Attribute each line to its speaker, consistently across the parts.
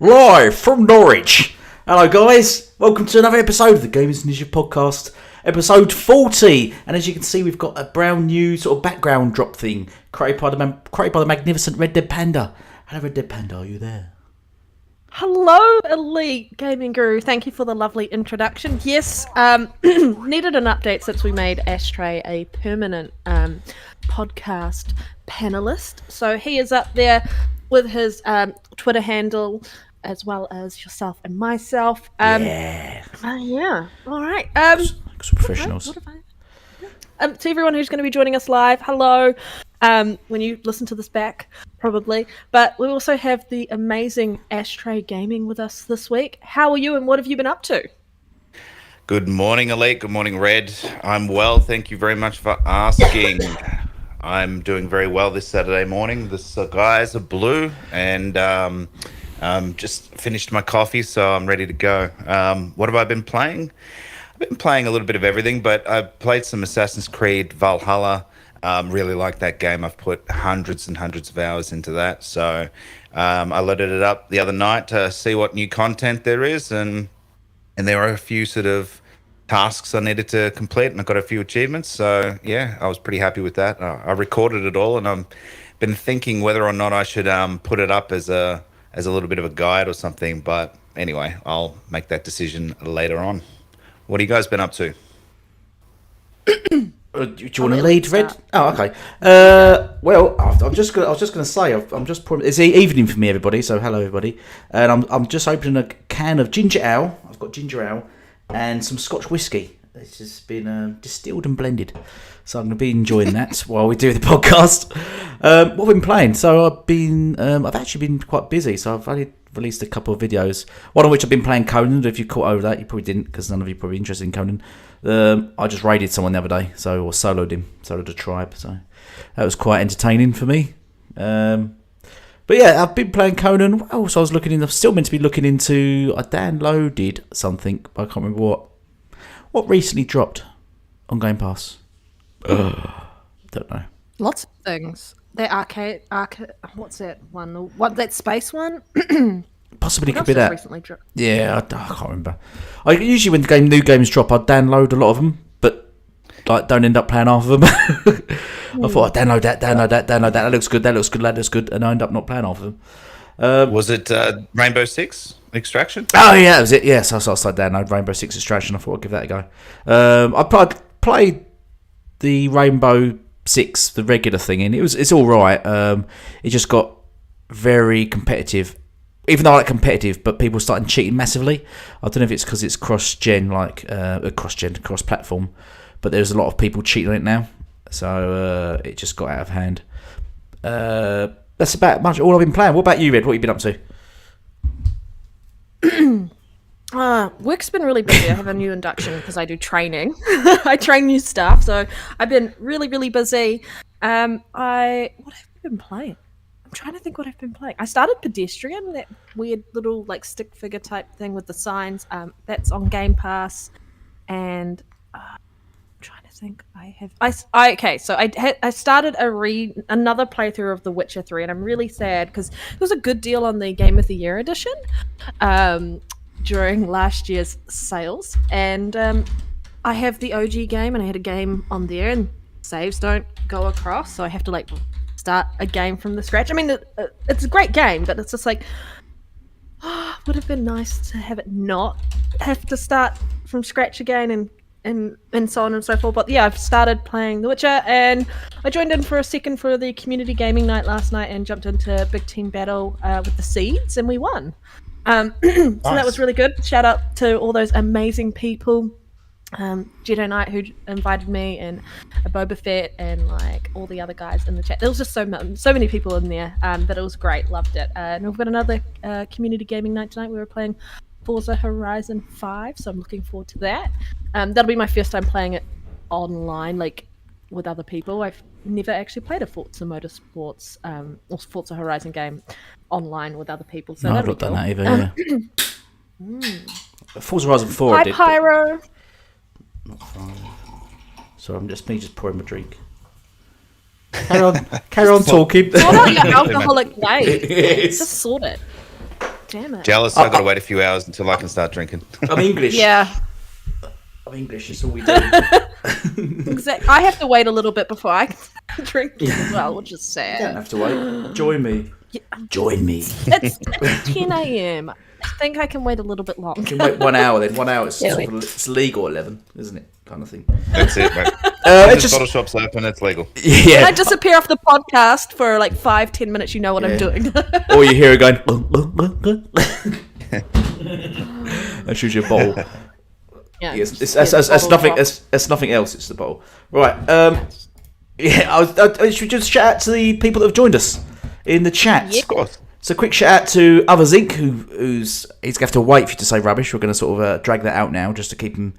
Speaker 1: Live from Norwich. Hello guys, welcome to another episode of the Gamers Ninja podcast, episode 40. And as you can see, we've got a brand new sort of background drop thing created by the magnificent Red Dead Panda. Hello Red Dead Panda, are you there?
Speaker 2: Hello, Elite Gaming Guru. Thank you for the lovely introduction. Yes, needed an update since we made Ashtray a permanent podcast panelist. So he is up there with his Twitter handle, as well as yourself and myself.
Speaker 1: Yeah.
Speaker 2: All right.
Speaker 1: Some professionals.
Speaker 2: To everyone who's going to be joining us live, hello. When you listen to this back, probably. But we also have the amazing Ashtray Gaming with us this week. How are you and what have you been up to?
Speaker 3: Good morning, Elite. Good morning, Red. I'm well. Thank you very much for asking. I'm doing very well this Saturday morning. The skies are blue and just finished my coffee, so I'm ready to go. What have I been playing? I've been playing a little bit of everything, but I played some Assassin's Creed Valhalla. Really like that game. I've put hundreds and hundreds of hours into that. So I loaded it up the other night to see what new content there is, and there were a few sort of tasks I needed to complete, and I got a few achievements. So yeah, I was pretty happy with that. I recorded it all, and I've been thinking whether or not I should put it up as a little bit of a guide or something. But anyway, I'll make that decision later on. What have you guys been up to?
Speaker 1: Do you want to lead, Red? Oh, okay. Well, I was just gonna say, it's evening for me, everybody. So hello, everybody. And I'm just opening a can of ginger ale. I've got ginger ale and some Scotch whiskey. It's just been distilled and blended. So I'm gonna be enjoying that while we do the podcast. What have I been playing? So I've actually been quite busy. So I've only released a couple of videos. One of which I've been playing Conan. If you caught over that, you probably didn't, because none of you are probably interested in Conan. I just raided someone the other day, or soloed a tribe, so that was quite entertaining for me. But yeah, I've been playing Conan. What else? I'm still meant to be looking into. I downloaded something, but I can't remember what. What recently dropped on Game Pass? Don't know.
Speaker 2: Lots of things. The arcade. What's that one? What, that space one?
Speaker 1: Possibly could be that.
Speaker 2: Recently dropped?
Speaker 1: Yeah, I can't remember. Usually when new games drop, I download a lot of them, but don't end up playing half of them. I thought, download that. That looks good. And I end up not playing half of them.
Speaker 3: Was it Rainbow Six Extraction?
Speaker 1: Oh yeah, that was it. Yes, I started download Rainbow Six Extraction. I thought I'd give that a go. I played the Rainbow Six, the regular thing, and it's all right. It just got very competitive. Even though I like competitive, but people started cheating massively. I don't know if it's because it's cross-gen, cross-platform, but there's a lot of people cheating on it now, so it just got out of hand. That's about much all I've been playing. What about you, Red? What have you been up to?
Speaker 2: Work's been really busy. I have a new induction because I do training. I train new staff, so I've been really, really busy. What have I been playing? I'm trying to think what I've been playing. I started Pedestrian, that weird little stick figure type thing with the signs. That's on Game Pass, and I'm trying to think. So I started another playthrough of The Witcher 3, and I'm really sad because it was a good deal on the Game of the Year edition during last year's sales, and I have the OG game, and I had a game on there, and saves don't go across, so I have to start a game from the scratch. I mean, it's a great game, but it's just would have been nice to have it not have to start from scratch again and so on and so forth. But yeah, I've started playing The Witcher, and I joined in for a second for the community gaming night last night and jumped into a big team battle with the Seeds, and we won. So that was really good. Shout out to all those amazing people. Jedi Knight, who invited me, and Boba Fett, and all the other guys in the chat. There was just so many people in there, but it was great. Loved it. And we've got another community gaming night tonight. We were playing Forza Horizon 5, so I'm looking forward to that. That'll be my first time playing it online, with other people. I've never actually played a Forza Motorsports or Forza Horizon game online with other people. So
Speaker 1: no,
Speaker 2: that'll
Speaker 1: I've
Speaker 2: be
Speaker 1: not
Speaker 2: cool.
Speaker 1: done that either. Yeah. Forza Horizon 4.
Speaker 2: Hi, Pyro.
Speaker 1: Not fine. So I'm just pouring my drink. Carry on talking.
Speaker 2: Sort out your alcoholic day. Just sort it. Damn it.
Speaker 3: Jealous. I've got to wait a few hours until I can start drinking.
Speaker 1: I'm English.
Speaker 2: Yeah.
Speaker 1: I'm English. That's all we do.
Speaker 2: Exactly. I have to wait a little bit before I can drink as well, which is
Speaker 1: You don't
Speaker 2: sad.
Speaker 1: have to wait. Join me. Join me.
Speaker 2: It's 10 a.m. I think I can wait a little bit
Speaker 1: You
Speaker 2: longer.
Speaker 1: can wait 1 hour then. 1 hour,
Speaker 2: Yeah,
Speaker 1: it's legal at 11, isn't it? Kind of thing.
Speaker 3: That's it, mate.
Speaker 1: It's
Speaker 3: This
Speaker 1: just,
Speaker 3: bottle shop's open. It's legal.
Speaker 1: yeah.
Speaker 2: I disappear off the podcast for like 5-10 minutes. You know what I'm doing.
Speaker 1: Or you hear it going. That shoots your bottle.
Speaker 2: Yeah,
Speaker 1: Yes,
Speaker 2: just
Speaker 1: it's
Speaker 2: get the
Speaker 1: nothing.
Speaker 2: bottle drop.
Speaker 1: It's nothing else. It's the bottle. Right. Yeah. I should just shout out to the people that have joined us in the chat.
Speaker 3: Of course.
Speaker 1: So quick shout out to Other Zinc, who's he's gonna have to wait for you to say rubbish. We're gonna sort of drag that out now just to keep him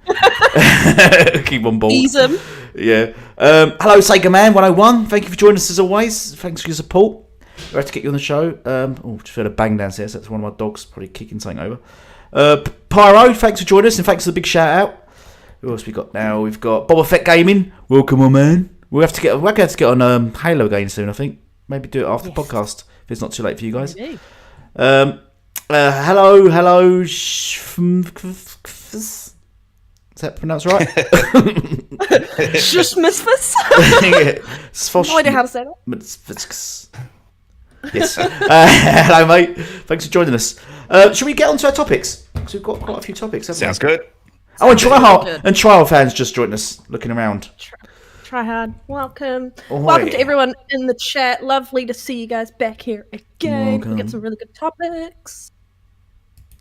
Speaker 1: keep on board.
Speaker 2: Ease 'em.
Speaker 1: Yeah. Hello, Sega Man 101. Thank you for joining us as always. Thanks for your support. We're have to get you on the show. Just heard a bang downstairs. That's one of my dogs probably kicking something over. Pyro, thanks for joining us, and thanks for the big shout out. Who else we got now? We've got Boba Fett Gaming. Welcome on, man. We're going to have to get on Halo again soon, I think. Maybe do it after the podcast if it's not too late for you guys.
Speaker 2: Maybe.
Speaker 1: Hello. Is that pronounced right?
Speaker 2: Just misfits. No idea how to say that.
Speaker 1: Yes. Hello, mate. Thanks for joining us. Should we get on to our topics? Because we've got quite a few topics, haven't
Speaker 3: Sounds
Speaker 1: we?
Speaker 3: good.
Speaker 1: Oh, and
Speaker 2: Good.
Speaker 1: Trial fans just joined us, looking around.
Speaker 2: Try hard. Welcome.
Speaker 1: Oh,
Speaker 2: Welcome
Speaker 1: hi.
Speaker 2: to everyone in the chat. Lovely to see you guys back here again.
Speaker 1: Welcome.
Speaker 2: We get some really good topics.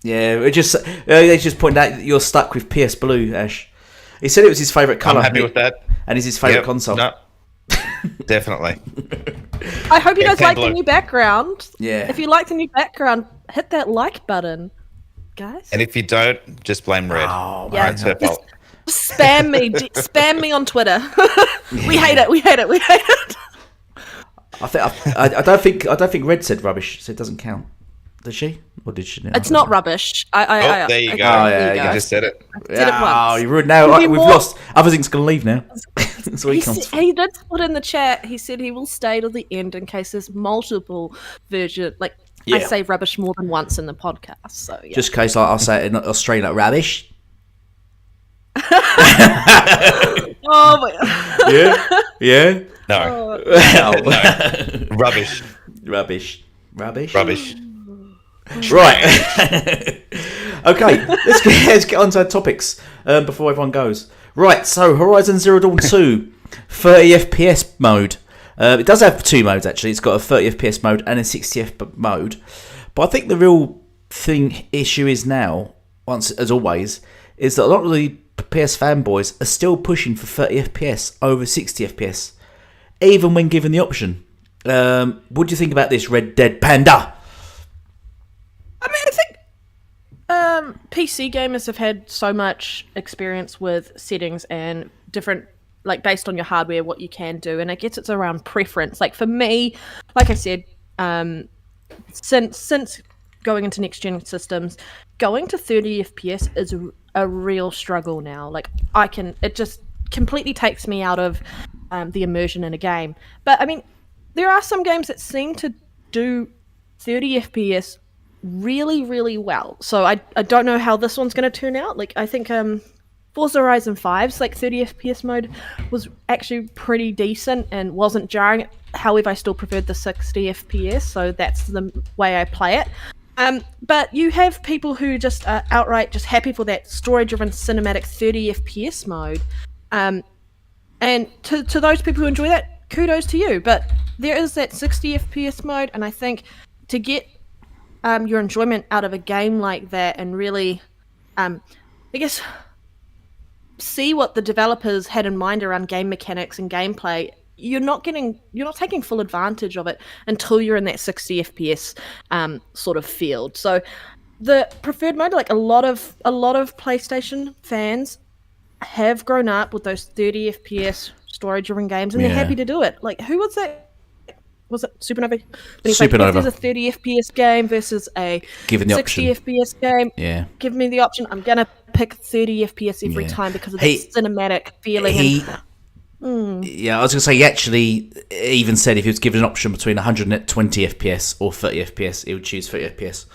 Speaker 1: Yeah, they just pointed out that you're stuck with PS Blue, Ash. He said it was his favourite colour.
Speaker 3: I'm happy with that.
Speaker 1: And it's his favourite
Speaker 3: Yep.
Speaker 1: console.
Speaker 3: No. Definitely.
Speaker 2: I hope you
Speaker 3: Yeah,
Speaker 2: guys like the
Speaker 3: blue.
Speaker 2: new background.
Speaker 1: Yeah.
Speaker 2: If you like the new background, hit that like button, guys.
Speaker 3: And if you don't, just blame Red.
Speaker 1: Oh,
Speaker 2: Yeah.
Speaker 1: man.
Speaker 3: It's her fault.
Speaker 2: Spam me. Spam me on Twitter. We hate it. We hate it. We hate it.
Speaker 1: I don't think Red said rubbish, so it doesn't count. Does she? Or did she?
Speaker 2: It's not rubbish.
Speaker 3: Oh, there you go.
Speaker 1: Oh, yeah,
Speaker 3: You just said it.
Speaker 2: Did it
Speaker 1: Oh,
Speaker 2: once.
Speaker 1: you ruined now.
Speaker 2: Could be
Speaker 1: We've
Speaker 2: more-
Speaker 1: lost. Other things going to leave now. That's where he comes from.
Speaker 2: He did put in the chat. He said he will stay till the end in case there's multiple version. Like I
Speaker 1: Yeah.
Speaker 2: say rubbish more than once in the podcast. So yeah.
Speaker 1: Just in case I'll say it in Australian like rubbish.
Speaker 2: Oh my God.
Speaker 1: Yeah? Yeah?
Speaker 3: No.
Speaker 1: Oh.
Speaker 3: Rubbish.
Speaker 1: Rubbish.
Speaker 3: Rubbish.
Speaker 1: Right. Okay, let's get on to our topics before everyone goes. Right, so Horizon Zero Dawn 2, 30 FPS mode. It does have two modes, actually. It's got a 30 FPS mode and a 60 FPS mode. But I think the real issue is now, once as always, is that a lot of the PS fanboys are still pushing for 30 FPS over 60 FPS, even when given the option. What do you think about this, Red Dead Panda?
Speaker 2: I mean, I think PC gamers have had so much experience with settings and different, like based on your hardware, what you can do, and I guess it's around preference. Like for me, like I said, since going into next gen systems, going to 30 FPS is a real struggle now. Like it just completely takes me out of the immersion in a game. But I mean, there are some games that seem to do 30 FPS really, really well. So I don't know how this one's going to turn out. Like I think Forza Horizon 5's like 30 FPS mode was actually pretty decent and wasn't jarring. However, I still preferred the 60 FPS, so that's the way I play it. But you have people who just are outright just happy for that story-driven cinematic 30 FPS mode. And to those people who enjoy that, kudos to you. But there is that 60 FPS mode, and I think to get your enjoyment out of a game like that and really, I guess, see what the developers had in mind around game mechanics and gameplay, you're not taking full advantage of it until you're in that 60 FPS sort of field. So the preferred mode, like a lot of PlayStation fans have grown up with those 30 FPS story-driven games, and they're happy to do it. Like, who was that? Was it Supernova? But he's like,
Speaker 1: Supernova.
Speaker 2: if there's a 30 FPS game versus a
Speaker 1: Given the
Speaker 2: 60
Speaker 1: option.
Speaker 2: FPS game,
Speaker 1: Yeah.
Speaker 2: give me the option. I'm gonna pick 30 FPS every
Speaker 1: Yeah.
Speaker 2: time because of
Speaker 1: He-
Speaker 2: the cinematic feeling.
Speaker 1: Yeah, I was going to say, he actually even said if he was given an option between 120 FPS or 30 FPS, he would choose 30 FPS.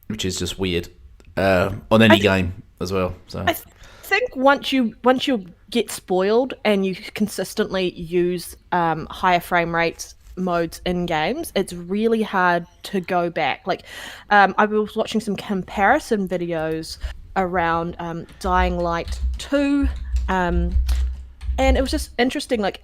Speaker 1: which is just weird on any game as well. So
Speaker 2: I think once you get spoiled and you consistently use higher frame rates modes in games, it's really hard to go back. Like I was watching some comparison videos around Dying Light 2, and it was just interesting. Like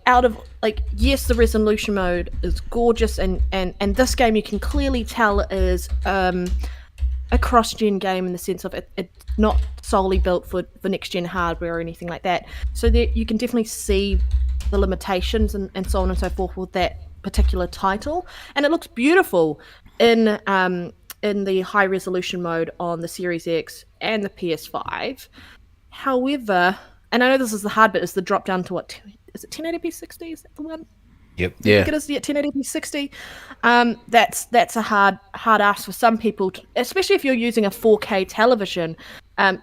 Speaker 2: yes, the resolution mode is gorgeous, and this game you can clearly tell is a cross-gen game in the sense of it's not solely built for next-gen hardware or anything like that. So that you can definitely see the limitations and so on and so forth with that particular title. And it looks beautiful in the high-resolution mode on the Series X and the PS5. However, and I know this is the hard bit, is the drop down to what? Is it 1080p 60? Is that the one?
Speaker 3: Yep.
Speaker 1: yeah,
Speaker 2: I think it is, 1080p 60. That's a hard ask for some people, especially if you're using a 4K television.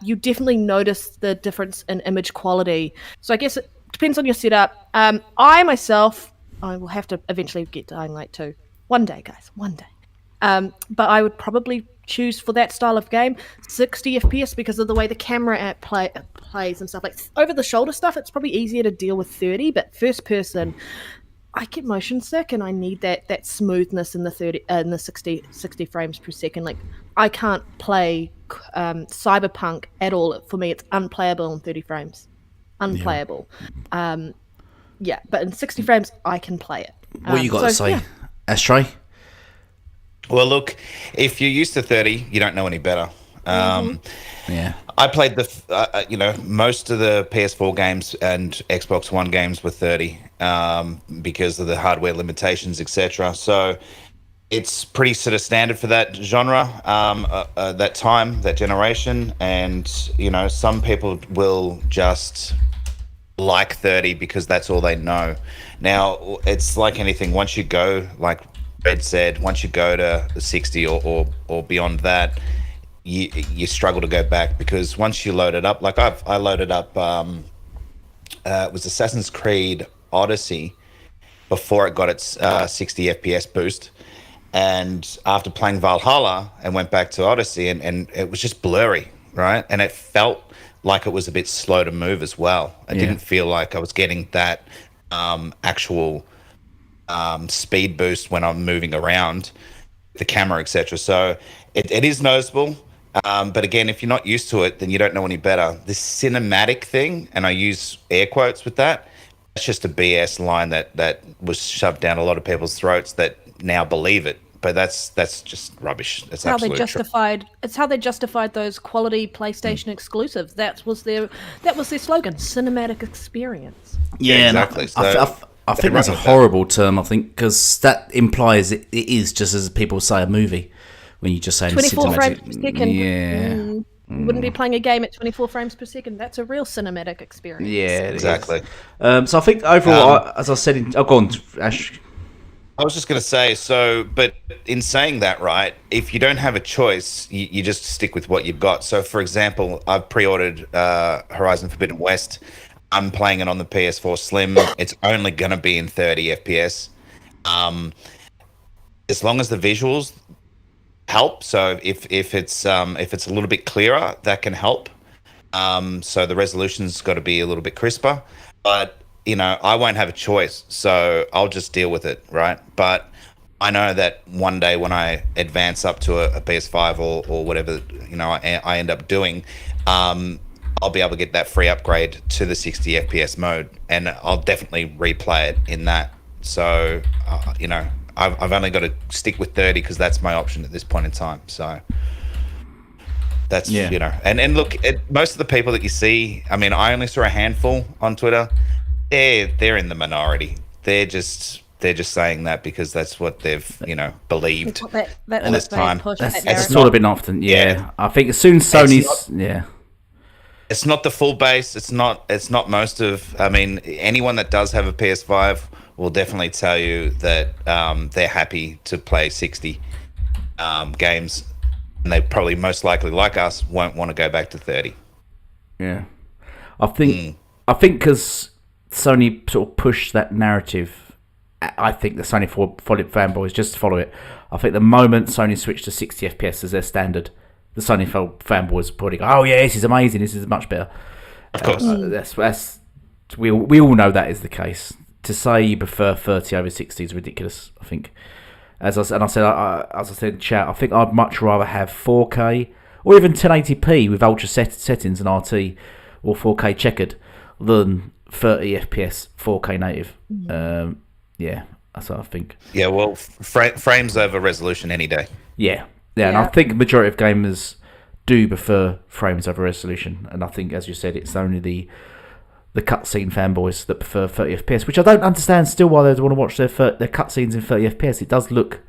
Speaker 2: You definitely notice the difference in image quality. So I guess it depends on your setup. I will have to eventually get Dying Light 2. One day, guys, one day. But I would probably choose for that style of game 60 FPS because of the way the camera app plays and stuff. Like over the shoulder stuff, it's probably easier to deal with 30, but first person, I get motion sick and I need that smoothness in the 60 frames per second. Like I can't play Cyberpunk at all. For me, it's unplayable in 30 frames. Unplayable. Yeah, but in 60 frames, I can play it.
Speaker 1: what you got to say, Ashtray?
Speaker 3: Well, look, if you're used to 30, you don't know any better.
Speaker 1: Yeah.
Speaker 3: I played most of the PS4 games and Xbox One games were 30 because of the hardware limitations, etc. So it's pretty sort of standard for that genre, that time, that generation. And, some people will just like 30 because that's all they know. Now, it's like anything. Once you go, like Red said, once you go to 60 or beyond that, you struggle to go back because once you load it up, like I loaded up, it was Assassin's Creed Odyssey before it got its 60 FPS boost. And after playing Valhalla and went back to Odyssey and it was just blurry, right? And it felt like it was a bit slow to move as well. I didn't feel like I was getting that actual speed boost when I'm moving around the camera, etc. So it is noticeable. But again, if you're not used to it, then you don't know any better. This cinematic thing, and I use air quotes with that, it's just a BS line that was shoved down a lot of people's throats that now believe it. But that's just rubbish. It's
Speaker 2: how they
Speaker 3: absolute
Speaker 2: justified. It's how they justified those quality PlayStation exclusives. That was their slogan: cinematic experience.
Speaker 1: Yeah,
Speaker 3: exactly.
Speaker 1: I think that's a horrible term. I think because that implies it is just as people say a movie when you just say
Speaker 2: 24 frames per second.
Speaker 1: Yeah,
Speaker 2: You wouldn't be playing a game at 24 frames per second. That's a real cinematic experience.
Speaker 1: Yeah,
Speaker 3: exactly.
Speaker 1: So I think overall, as I said, go on, Ash.
Speaker 3: I was just going to say, but in saying that, right, if you don't have a choice, you just stick with what you've got. So, for example, I've pre-ordered Horizon Forbidden West. I'm playing it on the PS4 Slim. It's only going to be in 30 FPS. As long as the visuals help, so if it's a little bit clearer, that can help. So the resolution's got to be a little bit crisper. But I won't have a choice, so I'll just deal with it, right? But I know that one day when I advance up to a PS5 or whatever, I end up doing, I'll be able to get that free upgrade to the 60 FPS mode, and I'll definitely replay it in that. So, I've only got to stick with 30 because that's my option at this point in time. So that's, and look, most of the people that you see, I mean, I only saw a handful on Twitter. They're in the minority. They're just saying that because that's what they've believed all this time.
Speaker 1: It's sort of been often. Yeah, I think as soon as Sony's
Speaker 3: it's not the full base. It's not most of. I mean, anyone that does have a PS5 will definitely tell you that they're happy to play 60 games, and they probably most likely, like us, won't want to go back to 30.
Speaker 1: Yeah, I think because Sony sort of pushed that narrative I think the Sony fanboys just follow it. I think the moment Sony switched to 60 FPS as their standard, the Sony fanboys probably go, "Oh yeah, this is amazing. This is much better."
Speaker 3: Of course.
Speaker 1: That's we all know that is the case. To say you prefer 30 over 60 is ridiculous. I think, as I said in chat, I think I'd much rather have 4K or even 1080p with ultra settings and RT or 4K checkered than 30 FPS 4K native. Yeah, that's what I think.
Speaker 3: Yeah, well, frames over resolution any day.
Speaker 1: Yeah, and I think the majority of gamers do prefer frames over resolution, and I think, as you said, it's only the cutscene fanboys that prefer 30 FPS, which I don't understand still why they want to watch their cutscenes in 30 FPS. It does look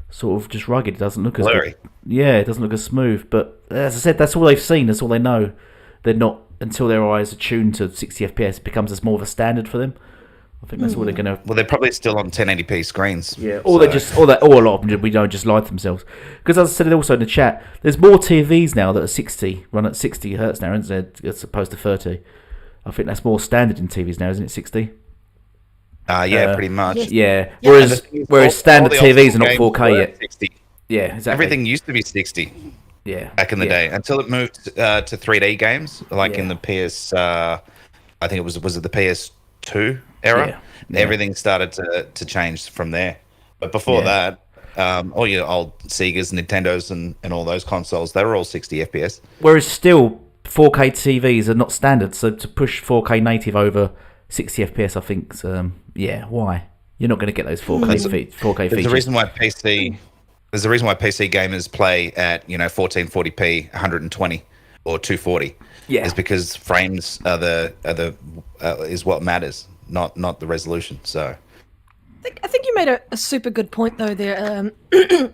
Speaker 1: sort of just rugged. It doesn't look as
Speaker 3: blurry.
Speaker 1: Yeah, it doesn't look as smooth. But as I said, that's all they've seen. That's all they know. They're not, until their eyes are tuned to 60 FPS, it becomes as more of a standard for them. I think that's what they're gonna.
Speaker 3: Well, they're probably still on 1080p screens.
Speaker 1: Yeah, or a lot of them, we don't just lie to themselves. Because as I said also in the chat, there's more TVs now that are run at 60 hertz now, isn't there, as opposed to 30. I think that's more standard in TVs now, isn't it? 60.
Speaker 3: Yeah, pretty much.
Speaker 1: Yeah. Whereas standard TVs are not 4K yet.
Speaker 3: 60.
Speaker 1: Yeah, exactly.
Speaker 3: Everything used to be 60.
Speaker 1: Yeah.
Speaker 3: Back in the day, until it moved to 3D games, like in the PS. I think it was it the PS2 era. Yeah. Everything started to change from there. But before that, all your old Segas, Nintendos, and all those consoles, they were all 60 FPS.
Speaker 1: Whereas still, 4K TVs are not standard, so to push 4K native over 60 FPS, I think, why? You're not going to get those 4K features.
Speaker 3: There's a reason why PC gamers play at 1440p, 120 or 240.
Speaker 1: Yeah,
Speaker 3: it's because frames is what matters, not the resolution. So.
Speaker 2: I think you made a super good point though there,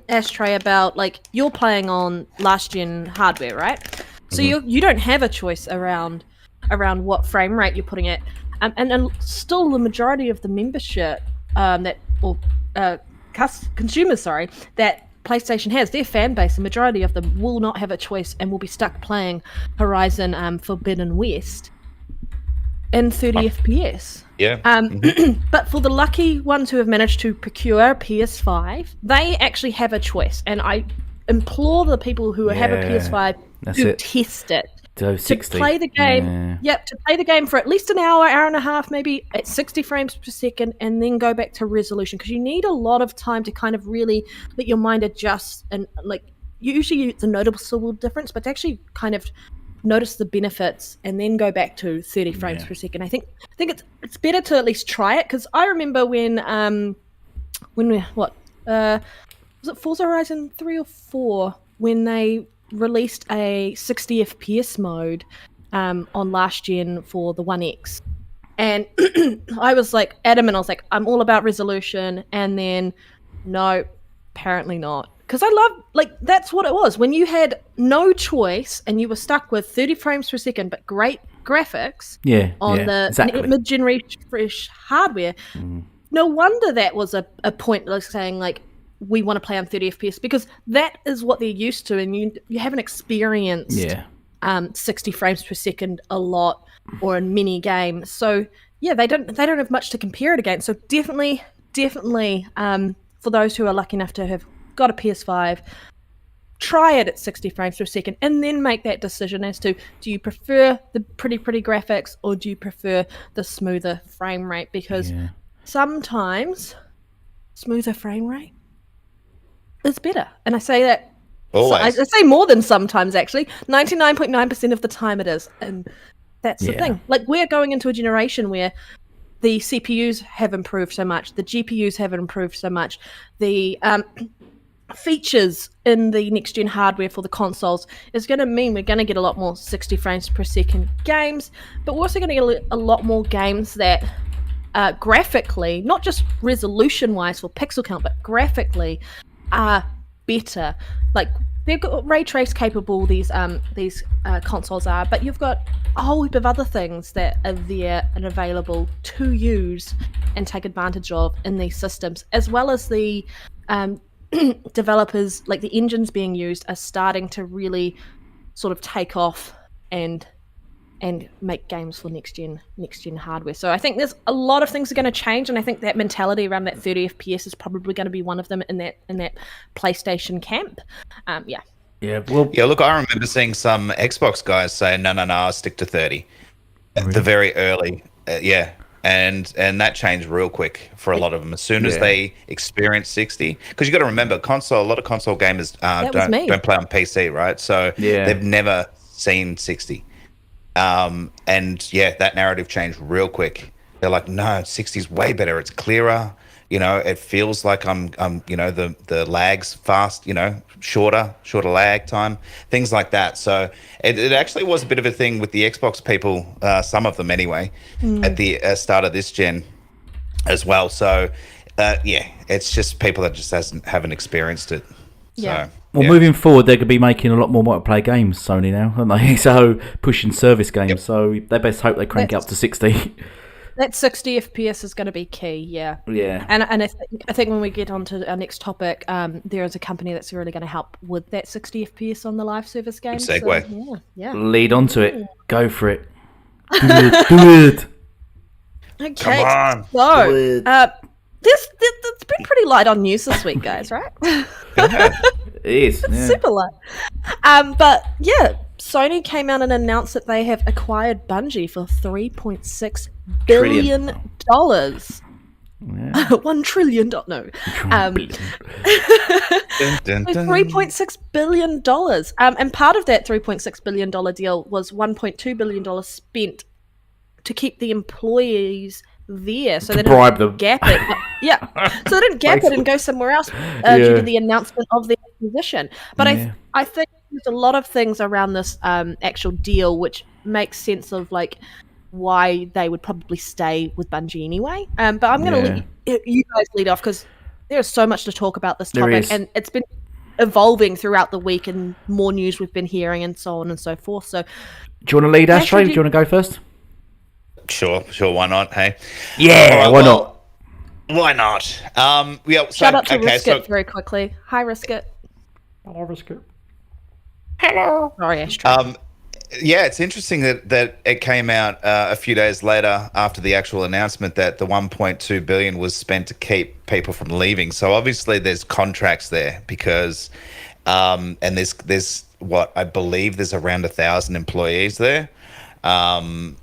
Speaker 2: Ashtray, about like you're playing on last gen hardware, right? So you don't have a choice around what frame rate you're putting it, and still the majority of the membership consumers, that PlayStation has, their fan base, the majority of them will not have a choice and will be stuck playing Horizon Forbidden West in 30 FPS.
Speaker 3: Yeah.
Speaker 2: But for the lucky ones who have managed to procure a PS5, they actually have a choice, and I implore the people who have a PS5 to test it. To play the game, to play the game for at least an hour and a half, maybe at 60 frames per second, and then go back to resolution, because you need a lot of time to kind of really let your mind adjust, and like usually it's a noticeable difference, but to actually kind of notice the benefits and then go back to 30 frames per second. I think it's better to at least try it, because I remember when was it Forza Horizon 3 or 4 when they released a 60 FPS mode on last gen for the One X, and I was like adamant. I was like, I'm all about resolution, and then no, apparently not, because I love, like, that's what it was when you had no choice and you were stuck with 30 frames per second but great graphics on the mid-generation fresh hardware. No wonder that was a point, like saying like, we want to play on 30 FPS, because that is what they're used to, and you haven't experienced 60 frames per second a lot, or in many games. So they don't have much to compare it against. So definitely for those who are lucky enough to have got a PS5, try it at 60 frames per second, and then make that decision as to, do you prefer the pretty graphics, or do you prefer the smoother frame rate? Because sometimes smoother frame rate is better, and I say that
Speaker 3: always.
Speaker 2: I say more than sometimes, actually. 99.9% of the time it is, and that's the thing. Like, we're going into a generation where the CPUs have improved so much, the GPUs have improved so much, the features in the next gen hardware for the consoles is going to mean we're going to get a lot more 60 frames per second games, but we're also going to get a lot more games that graphically, not just resolution wise for pixel count, but graphically are better. Like, they've got ray trace capable, these consoles are, but you've got a whole heap of other things that are there and available to use and take advantage of in these systems, as well as the developers, like the engines being used, are starting to really sort of take off and and make games for next gen hardware. So I think there's a lot of things are going to change, and I think that mentality around that 30 FPS is probably going to be one of them in that PlayStation camp. Yeah.
Speaker 1: Yeah, well,
Speaker 3: Yeah, look, I remember seeing some Xbox guys say, no, I'll stick to 30 at the very early. Yeah. And that changed real quick for a lot of them. As soon as they experience 60, because you got to remember, a lot of console gamers don't play on PC, right? So they've never seen 60. And yeah, that narrative changed real quick. They're like, no, 60 is way better. It's clearer. You know, it feels like I'm the lag's fast, shorter lag time, things like that. So it actually was a bit of a thing with the Xbox people, some of them anyway, at the start of this gen as well. So yeah, it's just people that just haven't experienced it.
Speaker 2: Yeah.
Speaker 3: So,
Speaker 1: well, moving forward, they could be making a lot more multiplayer games, Sony now, aren't they? So pushing service games. So they best hope they crank it up to 60.
Speaker 2: That 60 FPS is going to be key, yeah.
Speaker 1: Yeah.
Speaker 2: And I think when we get on to our next topic, there is a company that's really going to help with that 60 FPS on the live service game.
Speaker 3: Good segue.
Speaker 2: So, yeah.
Speaker 1: Lead on to it. Go for it. Do it.
Speaker 2: Okay.
Speaker 3: Come on.
Speaker 2: So, it's been pretty light on news this week, guys, right?
Speaker 1: It is. Yeah.
Speaker 2: Super light. But yeah, Sony came out and announced that they have acquired Bungie for $3.6 billion.
Speaker 1: Yeah.
Speaker 2: $1 trillion. No. $3.6 billion. And part of that $3.6 billion deal was $1.2 billion spent to keep the employees there, so they didn't gap it. So they didn't gap it and go somewhere else due to the announcement of the acquisition. But I think there's a lot of things around this actual deal which makes sense of like why they would probably stay with Bungie anyway. But I'm going to let you guys lead off because there's so much to talk about this topic, and it's been evolving throughout the week, and more news we've been hearing, and so on and so forth. So,
Speaker 1: do you want to lead, Astro? Do you want to go first?
Speaker 3: Sure. Why not? Hey.
Speaker 1: Yeah. Why not?
Speaker 3: Why not?
Speaker 2: Shout out to Riskit very quickly. Hi, Riskit.
Speaker 1: Hello, Riskit.
Speaker 2: Hello. Sorry, Astro.
Speaker 3: Yeah, it's interesting that it came out a few days later after the actual announcement that the $1.2 billion was spent to keep people from leaving. So obviously there's contracts there because, and there's what I believe there's around 1,000 employees there, that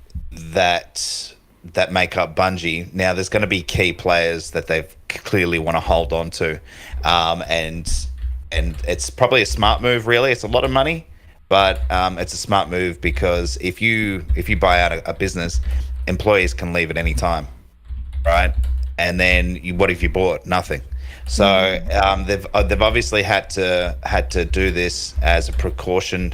Speaker 3: make up Bungie. Now there's going to be key players that they clearly want to hold on to, and it's probably a smart move. Really, it's a lot of money. But it's a smart move because if you buy out a business, employees can leave at any time, right? And then what have you bought? Nothing. So they've obviously had to do this as a precaution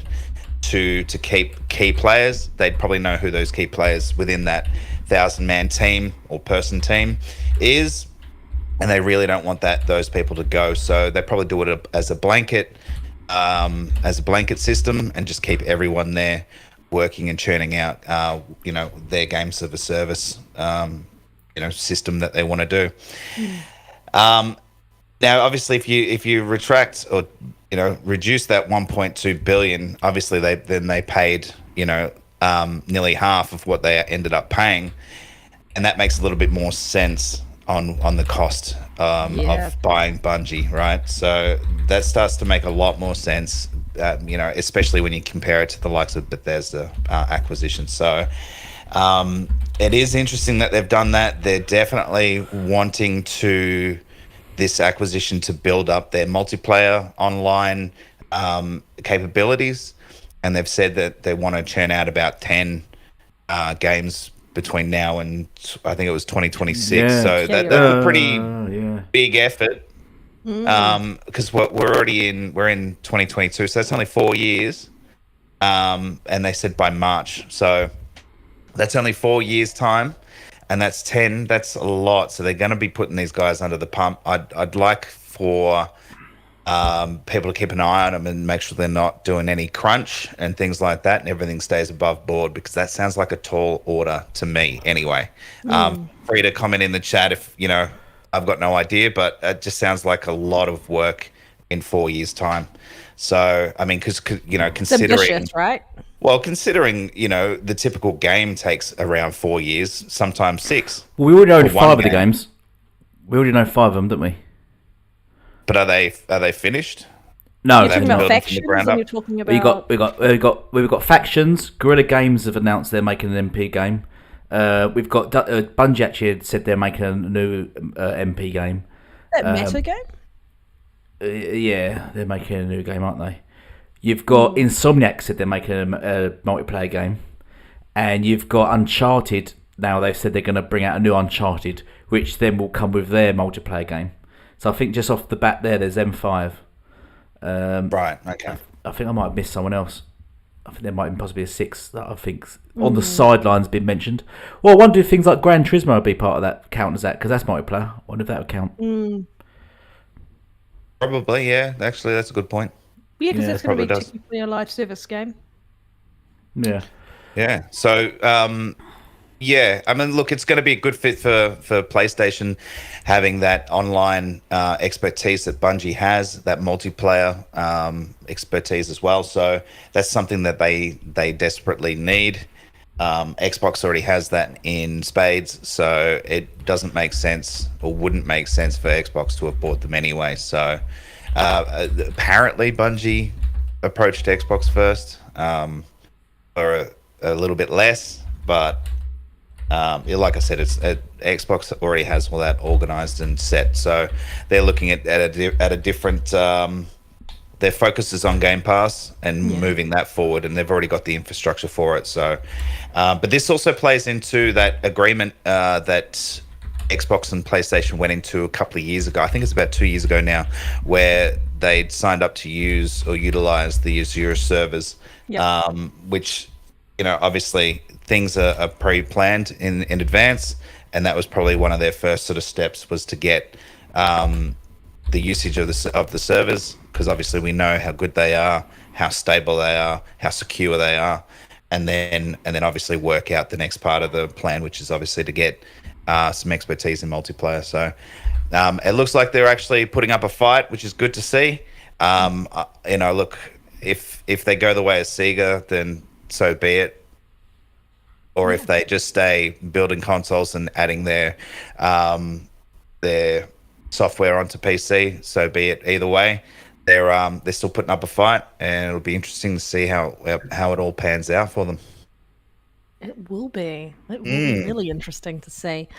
Speaker 3: to keep key players. They'd probably know who those key players within that 1,000-man team or person team is, and they really don't want those people to go. So they probably do it as a blanket system and just keep everyone there working and churning out their games of a service system that they want to do. Now obviously if you retract or reduce that 1.2 billion, obviously they paid nearly half of what they ended up paying, and that makes a little bit more sense on the cost of buying Bungie, right? So that starts to make a lot more sense, especially when you compare it to the likes of Bethesda acquisition. So it is interesting that they've done that. They're definitely wanting this acquisition to build up their multiplayer online capabilities, and they've said that they want to churn out about 10 games between now and I think it was 2026. So that's a pretty big effort. Because we're in 2022, so that's only 4 years. And they said by March, so that's only 4 years time, and that's 10. That's a lot. So they're going to be putting these guys under the pump. I'd like for people to keep an eye on them and make sure they're not doing any crunch and things like that, and everything stays above board, because that sounds like a tall order to me anyway. Free to comment in the chat if I've got no idea, but it just sounds like a lot of work in 4 years time. So I mean, because considering
Speaker 2: ambitious, right?
Speaker 3: Well, considering, the typical game takes around 4 years, sometimes 6.
Speaker 1: Well, we already know
Speaker 3: for one
Speaker 1: 5 of the
Speaker 3: game.
Speaker 1: games. We already know 5 of them, don't we?
Speaker 3: But are they finished?
Speaker 1: No,
Speaker 2: You're
Speaker 3: They have
Speaker 2: talking
Speaker 3: to
Speaker 2: about
Speaker 3: build them from the
Speaker 2: factions,
Speaker 3: ground
Speaker 2: and
Speaker 3: up.
Speaker 2: you're talking about.
Speaker 1: we've got factions. Guerrilla Games have announced they're making an MP game. We've got Bungie actually said they're making a new MP game.
Speaker 2: That meta game?
Speaker 1: Yeah, they're making a new game, aren't they? You've got Insomniac said they're making a multiplayer game, and you've got Uncharted. Now they've said they're going to bring out a new Uncharted, which then will come with their multiplayer game. So I think just off the bat there's M5.
Speaker 3: Right. Okay.
Speaker 1: I think I might have missed someone else. I think there might even possibly be a 6 that I think on the sidelines been mentioned. Well, I wonder if things like Gran Turismo would be part of that, count as that, because that's multiplayer. I wonder if that would count.
Speaker 3: Probably, yeah. Actually, that's a good point.
Speaker 2: Yeah, because
Speaker 1: Yeah,
Speaker 2: it's going to be
Speaker 3: probably does.
Speaker 2: technically a live service game.
Speaker 1: Yeah.
Speaker 3: Yeah. So, yeah, I mean, look, it's going to be a good fit for PlayStation, having that online expertise that Bungie has, that multiplayer expertise as well. So that's something that they desperately need. Xbox already has that in spades, so it doesn't make sense, or wouldn't make sense, for Xbox to have bought them anyway. So apparently Bungie approached Xbox first, or a little bit less, but like I said, Xbox already has all that organized and set, so they're looking at a different. Their focus is on Game Pass and moving that forward, and they've already got the infrastructure for it. So, but this also plays into that agreement that Xbox and PlayStation went into a couple of years ago. I think it's about 2 years ago now, where they'd signed up to use or utilize the Azure servers, which, obviously things are pre-planned in advance, and that was probably one of their first sort of steps, was to get the usage of the servers, because obviously we know how good they are, how stable they are, how secure they are, and then obviously work out the next part of the plan, which is obviously to get some expertise in multiplayer. So it looks like they're actually putting up a fight, which is good to see. Look, if they go the way of Sega, then so be it. Or if they just stay building consoles and adding their software onto PC, so be it. Either way, they're still putting up a fight, and it'll be interesting to see how it all pans out for them.
Speaker 2: It will be. It will be really interesting to see.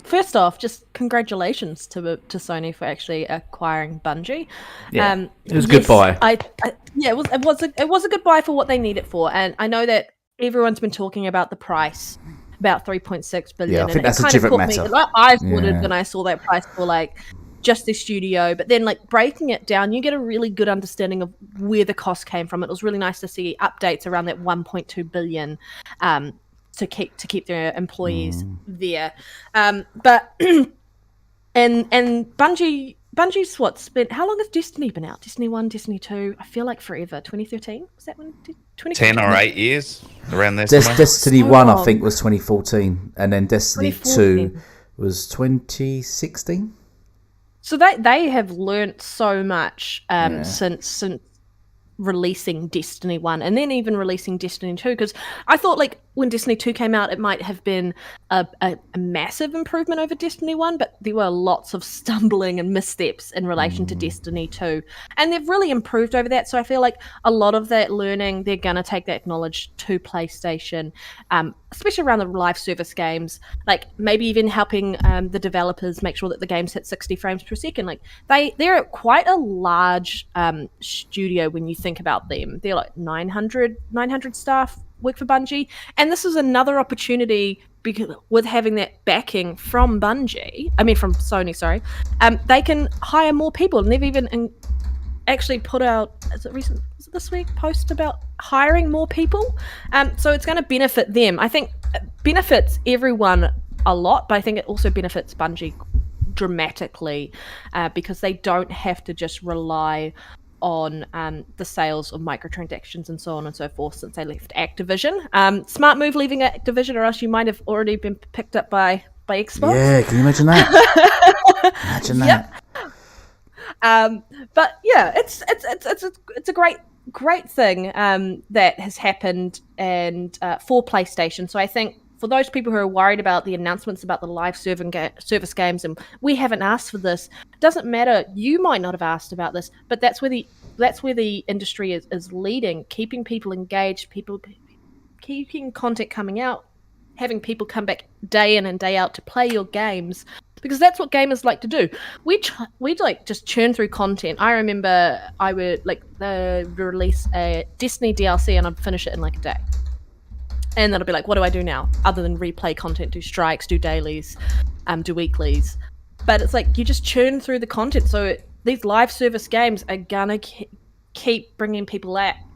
Speaker 2: First off, just congratulations to Sony for actually acquiring Bungie.
Speaker 1: Yeah, it was a good buy.
Speaker 2: It was a good buy for what they need it for, and I know that everyone's been talking about the price, about 3.6 billion.
Speaker 1: Yeah, I think that's a
Speaker 2: kind
Speaker 1: different
Speaker 2: of caught
Speaker 1: matter.
Speaker 2: me. I thought it when I saw that price for like just the studio, but then like breaking it down, you get a really good understanding of where the cost came from. It was really nice to see updates around that 1.2 billion to keep their employees there. But and Bungie's spent, how long has Destiny been out? Destiny 1, Destiny 2, I feel like forever. 2013? Was that when?
Speaker 3: 10 or 8 years, around there somewhere.
Speaker 1: Destiny
Speaker 2: So
Speaker 1: 1, I
Speaker 2: long.
Speaker 1: think, was 2014, and then Destiny 2
Speaker 2: 2014.
Speaker 1: was 2016.
Speaker 2: So they have learnt so much since releasing Destiny 1 and then even releasing Destiny 2, because I thought like when Destiny 2 came out it might have been a massive improvement over Destiny 1, but there were lots of stumbling and missteps in relation to Destiny 2, and they've really improved over that. So I feel like a lot of that learning, they're going to take that knowledge to PlayStation, especially around the live service games, like maybe even helping the developers make sure that the games hit 60 frames per second. Like they're quite a large studio when you think about them. They're like 900 staff work for Bungie, and this is another opportunity because with having that backing from Sony, sorry, they can hire more people, and they've even actually put out, is it this week, post about hiring more people. So it's going to benefit them. I think it benefits everyone a lot, but I think it also benefits Bungie dramatically because they don't have to just rely on the sales of microtransactions and so on and so forth since they left Activision. Smart move leaving Activision, or else you might have already been picked up by Xbox.
Speaker 1: Yeah, can you imagine that? Imagine that.
Speaker 2: But yeah, it's a great great thing that has happened and for PlayStation. So I think for those people who are worried about the announcements about the live service games, and we haven't asked for this, it doesn't matter. You might not have asked about this, but that's where the industry is leading, keeping people engaged, people keeping content coming out, having people come back day in and day out to play your games, because that's what gamers like to do. We'd like just churn through content. I remember I would like release a Destiny DLC and I'd finish it in like a day. And then I'd be like, what do I do now? Other than replay content, do strikes, do dailies, do weeklies. But it's like you just churn through the content. So these live service games are gonna keep bringing people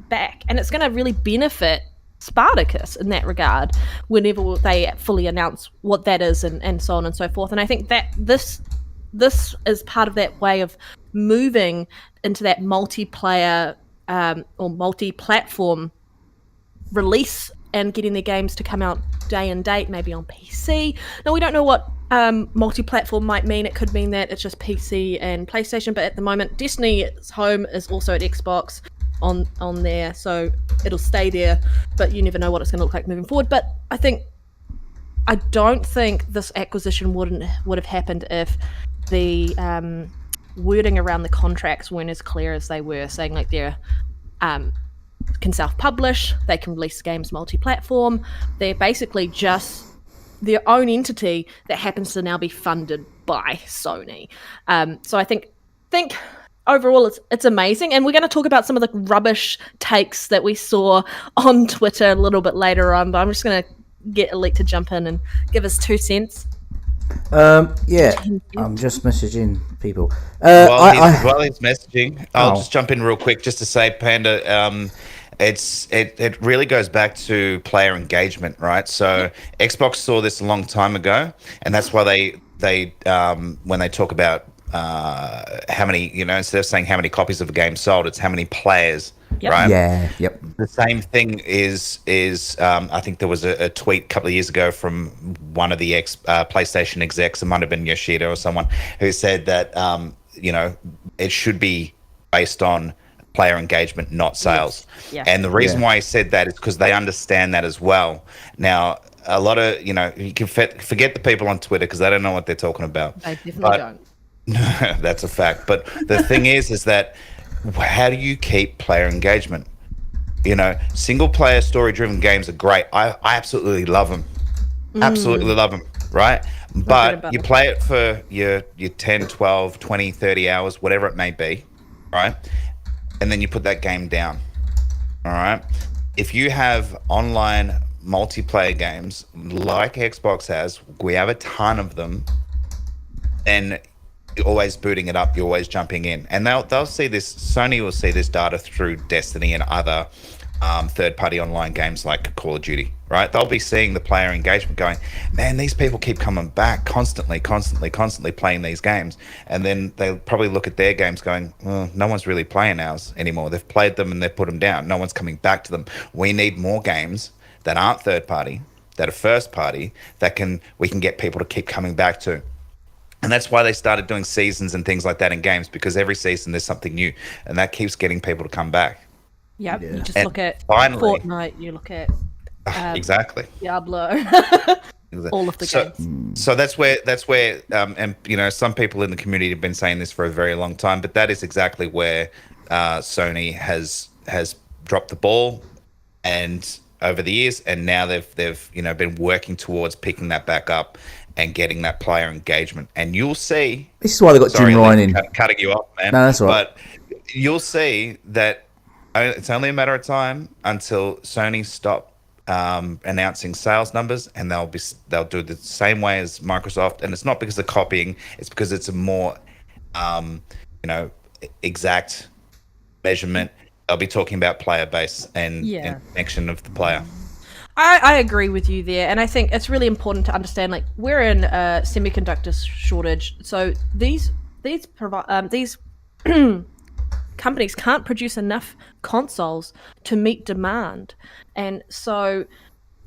Speaker 2: back, and it's gonna really benefit Spartacus in that regard whenever they fully announce what that is and so on and so forth. And I think that this is part of that way of moving into that multiplayer or multi-platform release and getting their games to come out day and date, maybe on PC. Now, we don't know what multi-platform might mean. It could mean that it's just PC and PlayStation, but at the moment, Destiny's home is also at Xbox on there, so it'll stay there, but you never know what it's going to look like moving forward. But I don't think this acquisition would have happened if the wording around the contracts weren't as clear as they were, saying like they're can self-publish, they can release games multi-platform. They're basically just their own entity that happens to now be funded by Sony. So I think overall it's amazing, and we're going to talk about some of the rubbish takes that we saw on Twitter a little bit later on, but I'm just going to get Elite to jump in and give us 2 cents.
Speaker 1: Yeah, I'm just messaging people.
Speaker 3: While he's messaging, I'll just jump in real quick just to say, Panda, it really goes back to player engagement, right? So Xbox saw this a long time ago, and that's why they when they talk about how many, instead of saying how many copies of a game sold, it's how many players.
Speaker 2: Yep.
Speaker 3: Right?
Speaker 1: Yeah. Yep.
Speaker 3: The same thing is I think there was a tweet a couple of years ago from one of the PlayStation execs, it might have been Yoshida or someone, who said that it should be based on player engagement, not sales.
Speaker 2: Yeah.
Speaker 3: And the reason why he said that is because they understand that as well. Now, a lot of you can forget the people on Twitter because they don't know what they're talking about.
Speaker 2: They definitely don't.
Speaker 3: That's a fact. But the thing is that how do you keep player engagement? Single player story driven games are great. I absolutely love them. Absolutely love them, right? But you play it for your 10, 12, 20, 30 hours, whatever it may be, right? And then you put that game down, all right? If you have online multiplayer games like Xbox has, we have a ton of them, and you're always booting it up, you're always jumping in, and they'll see this. Sony will see this data through Destiny and other third-party online games like Call of Duty, right? They'll be seeing the player engagement going, man, these people keep coming back constantly playing these games, and then they'll probably look at their games going, well, no one's really playing ours anymore. They've played them and they've put them down. No one's coming back to them. We need more games that aren't third-party, that are first-party, we can get people to keep coming back to. And that's why they started doing seasons and things like that in games, because every season there's something new, and that keeps getting people to come back.
Speaker 2: Yep. You just
Speaker 3: And
Speaker 2: look at
Speaker 3: finally,
Speaker 2: Fortnite, you look at
Speaker 3: exactly
Speaker 2: Diablo, all of the games.
Speaker 3: So that's where and some people in the community have been saying this for a very long time, but that is exactly where Sony has dropped the ball, and over the years, and now they've been working towards picking that back up and getting that player engagement. And you'll see,
Speaker 1: this is why they got Jim Ryan in.
Speaker 3: Cutting you off, man.
Speaker 1: No, that's all right.
Speaker 3: But you'll see that it's only a matter of time until Sony stop announcing sales numbers, and they'll do the same way as Microsoft. And it's not because they're copying; it's because it's a more exact measurement. They'll be talking about player base and connection of the player.
Speaker 2: I agree with you there, and I think it's really important to understand, like, we're in a semiconductor shortage, so these companies can't produce enough consoles to meet demand, and so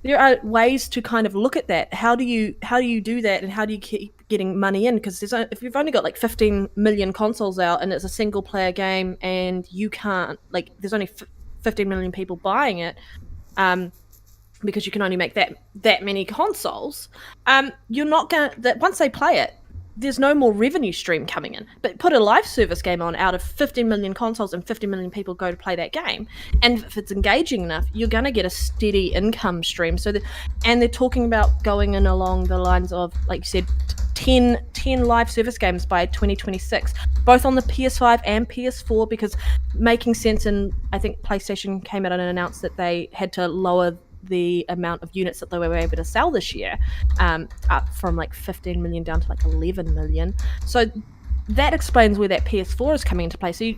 Speaker 2: there are ways to kind of look at that. How do you do that, and how do you keep getting money in? Because if you've only got like 15 million consoles out and it's a single player game, and you can't, like, there's only 15 million people buying it, because you can only make that many consoles, you're not going to, that once they play it, there's no more revenue stream coming in. But put a live service game on out of 15 million consoles and 50 million people go to play that game, and if it's engaging enough, you're going to get a steady income stream. And they're talking about going in along the lines of, like you said, 10 live service games by 2026, both on the PS5 and PS4, because making sense. And I think PlayStation came out and announced that they had to lower the amount of units that they were able to sell this year, up from like 15 million down to like 11 million. So that explains where that PS4 is coming into play. So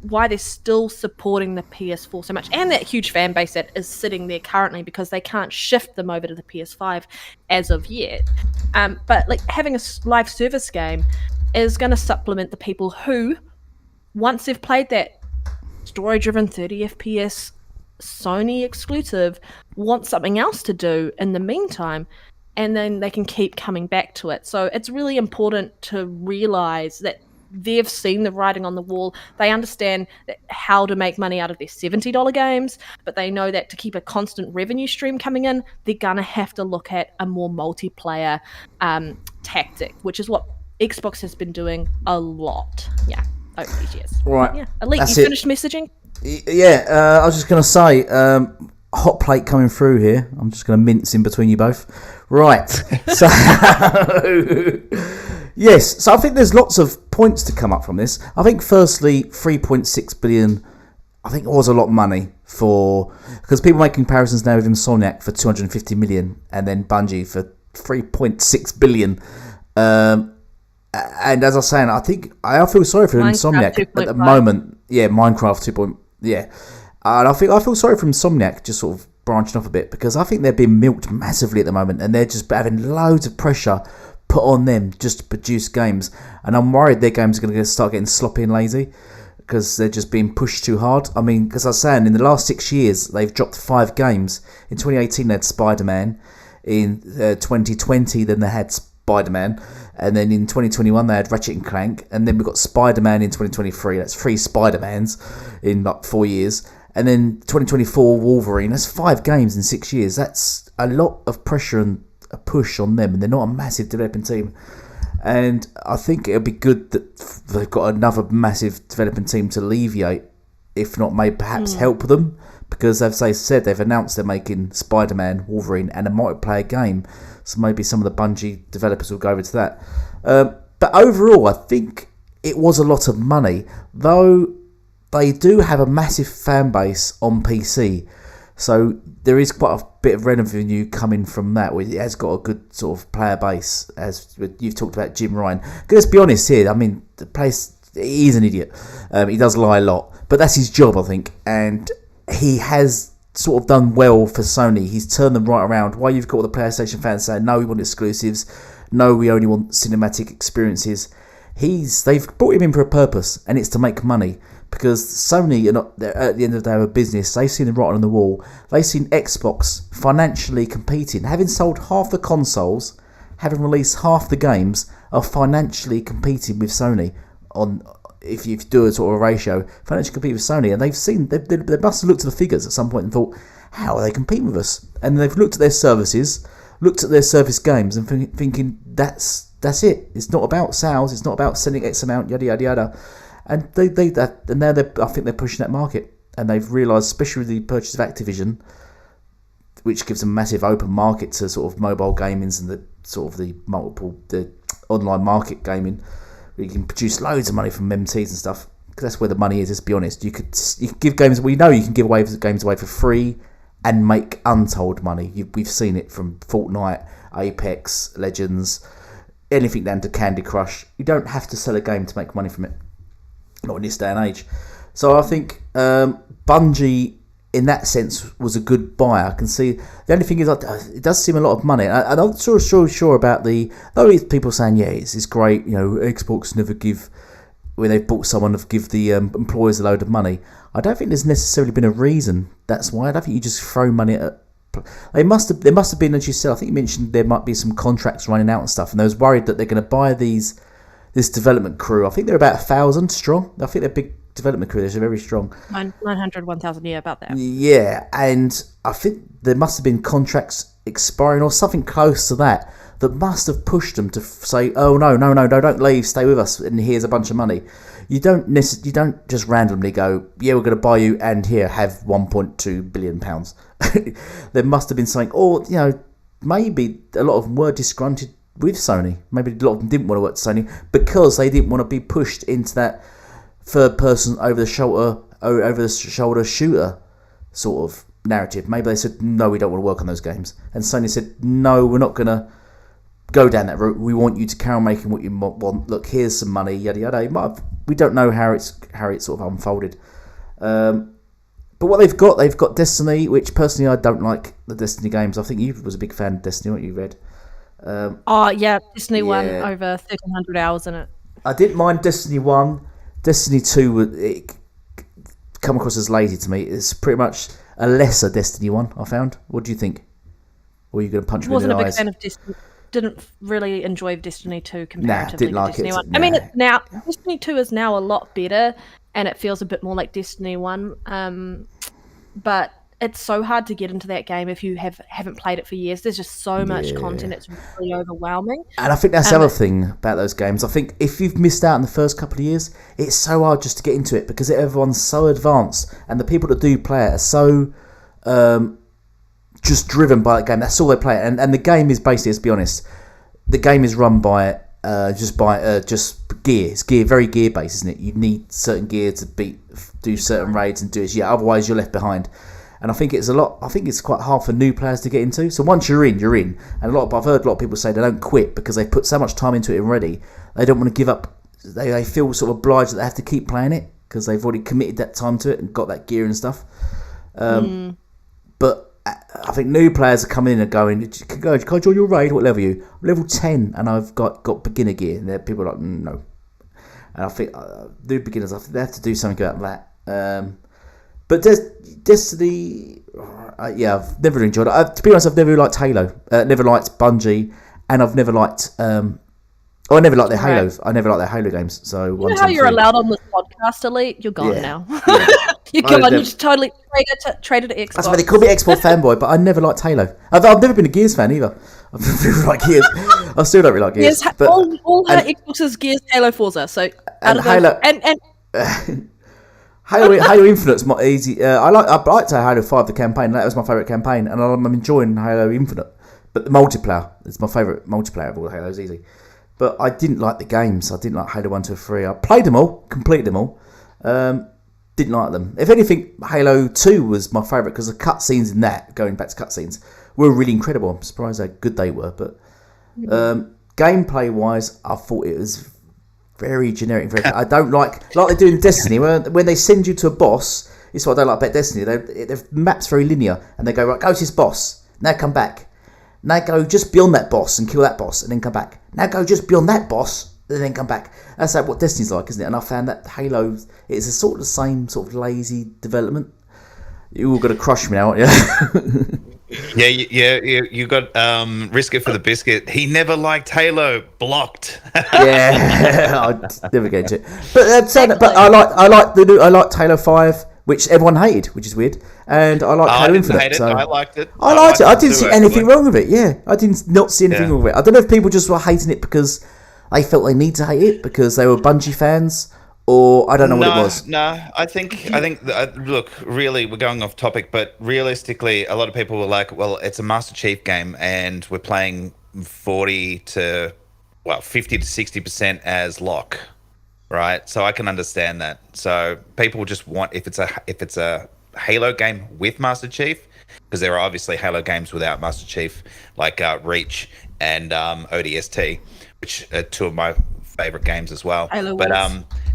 Speaker 2: why they're still supporting the PS4 so much, and that huge fan base that is sitting there currently, because they can't shift them over to the PS5 as of yet. But like having a live service game is going to supplement the people who, once they've played that story-driven 30 FPS Sony exclusive, want something else to do in the meantime, and then they can keep coming back to it. So it's really important to realize that they've seen the writing on the wall. They understand how to make money out of their $70 games, but they know that to keep a constant revenue stream coming in, they're gonna have to look at a more multiplayer tactic, which is what Xbox has been doing a lot. Yeah, over these years.
Speaker 1: Right.
Speaker 2: Yeah. Elite,
Speaker 1: That's
Speaker 2: you
Speaker 1: it.
Speaker 2: finished messaging?
Speaker 1: Yeah, I was just going to say, hot plate coming through here. I'm just going to mince in between you both. Right. So, yes. So I think there's lots of points to come up from this. I think firstly, 3.6 billion, I think it was a lot of money because people make comparisons now with Insomniac for 250 million and then Bungie for 3.6 billion. And as I was saying, I feel sorry for Insomniac at the moment. Yeah, Minecraft 2. Yeah, and I feel sorry for Insomniac, just sort of branching off a bit, because I think they're being milked massively at the moment, and they're just having loads of pressure put on them just to produce games. And I'm worried their games are going to start getting sloppy and lazy because they're just being pushed too hard. I mean, because I was saying, in the last 6 years, they've dropped 5 games. In 2018, they had Spider-Man. In 2020, then they had Spider-Man. And then in 2021, they had Ratchet & Clank. And then we've got Spider-Man in 2023. That's 3 Spider-Mans in like 4 years. And then 2024, Wolverine. That's 5 games in 6 years. That's a lot of pressure and a push on them. And they're not a massive developing team. And I think it'll be good that they've got another massive developing team to alleviate, if not maybe perhaps help them. Because as they said, they've announced they're making Spider-Man, Wolverine, and a multiplayer game. So maybe some of the Bungie developers will go over to that. But overall, I think it was a lot of money. Though they do have a massive fan base on PC. So there is quite a bit of revenue coming from that. It has got a good sort of player base, as you've talked about Jim Ryan. Let's be honest here. I mean, the place, he's an idiot. He does lie a lot. But that's his job, I think. And he has sort of done well for Sony. He's turned them right around. Why you've got all the PlayStation fans saying, no, we want exclusives. No, we only want cinematic experiences. They've brought him in for a purpose, and it's to make money. Because Sony, they're at the end of the day of a business, they've seen the writing on the wall. They've seen Xbox financially competing. Having sold half the consoles, having released half the games, are financially competing with Sony on... If you do a sort of a ratio, financially compete with Sony, and they must have looked at the figures at some point and thought, how are they competing with us? And they've looked at their services, looked at their service games, and thinking that's it. It's not about sales. It's not about selling X amount, yada yada yada. And now I think they're pushing that market, and they've realised, especially with the purchase of Activision, which gives them a massive open market to sort of mobile gaming and the online market gaming. You can produce loads of money from MTs and stuff, because that's where the money is. Let's be honest. You could give games. We know you can give games away for free and make untold money. We've seen it from Fortnite, Apex Legends, anything down to Candy Crush. You don't have to sell a game to make money from it. Not in this day and age. So I think Bungie, in that sense, was a good buy. I can see. The only thing is, it does seem a lot of money. I'm not sure about though people saying, yeah, it's great, Xbox never give, when they've bought someone, give the employers a load of money. I don't think there's necessarily been a reason. That's why. I don't think you just throw money at... There must have been, as you said, I think you mentioned there might be some contracts running out and stuff, and they was worried that they're going to buy this development crew. I think they're about 1,000 strong. I think they're development career. They're very strong.
Speaker 2: 900, 1,000, yeah, about that.
Speaker 1: Yeah, and I think there must have been contracts expiring or something close to that must have pushed them to say, "Oh no, don't leave, stay with us, and here's a bunch of money." You don't just randomly go, "Yeah, we're going to buy you, and here have 1.2 billion pounds." There must have been something, or maybe a lot of them were disgruntled with Sony. Maybe a lot of them didn't want to work for Sony because they didn't want to be pushed into that third person over the shoulder shooter sort of narrative. Maybe they said, no, we don't want to work on those games, and Sony said, no, we're not going to go down that route. We want you to carry on making what you want. Look, here's some money, yada yada. We don't know how it's sort of unfolded. But what they've got Destiny, which personally I don't like the Destiny games. I think you was a big fan of Destiny, weren't you, Red?
Speaker 2: Destiny 1 over 1,300 hours in it.
Speaker 1: I didn't mind Destiny 1. Destiny 2 it come across as lazy to me. It's pretty much a lesser Destiny 1, I found. What do you think? Or are you going to punch me in the eyes?
Speaker 2: Wasn't a big fan of Destiny. Didn't really enjoy Destiny 2 comparatively
Speaker 1: didn't like
Speaker 2: to Destiny
Speaker 1: it.
Speaker 2: 1.
Speaker 1: Nah.
Speaker 2: I mean, Destiny 2 is now a lot better, and it feels a bit more like Destiny 1. But it's so hard to get into that game if you haven't played it for years. There's just so much content; it's really overwhelming.
Speaker 1: And I think that's the other thing about those games. I think if you've missed out in the first couple of years, it's so hard just to get into it because everyone's so advanced, and the people that do play it are so just driven by the game. That's all they play. And the game is basically, let's be honest, the game is run by just gear. It's very gear based, isn't it? You need certain gear to do certain raids and do it. Yeah, otherwise you're left behind. And I think it's quite hard for new players to get into. So once you're in, you're in. And I've heard a lot of people say they don't quit because they put so much time into it already. They don't want to give up. They feel sort of obliged that they have to keep playing it because they've already committed that time to it and got that gear and stuff. But I think new players are coming in and going, can I join your raid? What level are you? I'm level 10 and I've got beginner gear. And people are like, no. And I think new beginners, I think they have to do something about that. But Destiny, I've never enjoyed it. To be honest, I've never liked Halo. Never liked Bungie. And I've never liked... I never liked their Halos. I never liked their Halo games. So
Speaker 2: you know how you're allowed on this podcast, Elite? You're gone now. You're gone. You just totally traded to Xbox.
Speaker 1: That's why they call me Xbox fanboy, but I never liked Halo. I've never been a Gears fan either. I never like Gears. I still don't really like Gears.
Speaker 2: Yes, all her Xboxes, Gears, Halo, Forza. So
Speaker 1: Halo Infinite's my easy. I liked Halo 5, the campaign. That was my favourite campaign, and I'm enjoying Halo Infinite. But the multiplayer is my favourite multiplayer of all the Halos, easy. But I didn't like the games. I didn't like Halo 1, 2, 3. I played them all, completed them all. Didn't like them. If anything, Halo 2 was my favourite because the cutscenes in that, going back to cutscenes, were really incredible. I'm surprised how good they were. But gameplay-wise, I thought it was very generic. I don't like they do in Destiny, when they send you to a boss. It's what I don't like about Destiny. The map's very linear, and they go, right, go to this boss. Now come back. Now go just beyond that boss and kill that boss, and then come back. Now go just beyond that boss, and then come back. That's what Destiny's like, isn't it? And I found that Halo is a sort of the same sort of lazy development. You're all going to crush me now, aren't you?
Speaker 3: You got risk it for the biscuit. He never liked Halo. Blocked.
Speaker 1: Yeah, I never get into it. But I liked Halo 5, which everyone hated, which is weird. And I liked Halo Infinite.
Speaker 3: I liked it.
Speaker 1: I liked it. I didn't see anything wrong with it. Yeah, I didn't not see anything wrong with it. I don't know if people just were hating it because they felt they need to hate it because they were Bungie fans, or I don't know what it was.
Speaker 3: No, I think. Look, really, we're going off topic, but realistically, a lot of people were like, "Well, it's a Master Chief game, and we're playing 50 to 60% as Locke." Right, so I can understand that. So people just want if it's a Halo game with Master Chief, because there are obviously Halo games without Master Chief, like Reach and ODST, which are two of my favorite games as well. But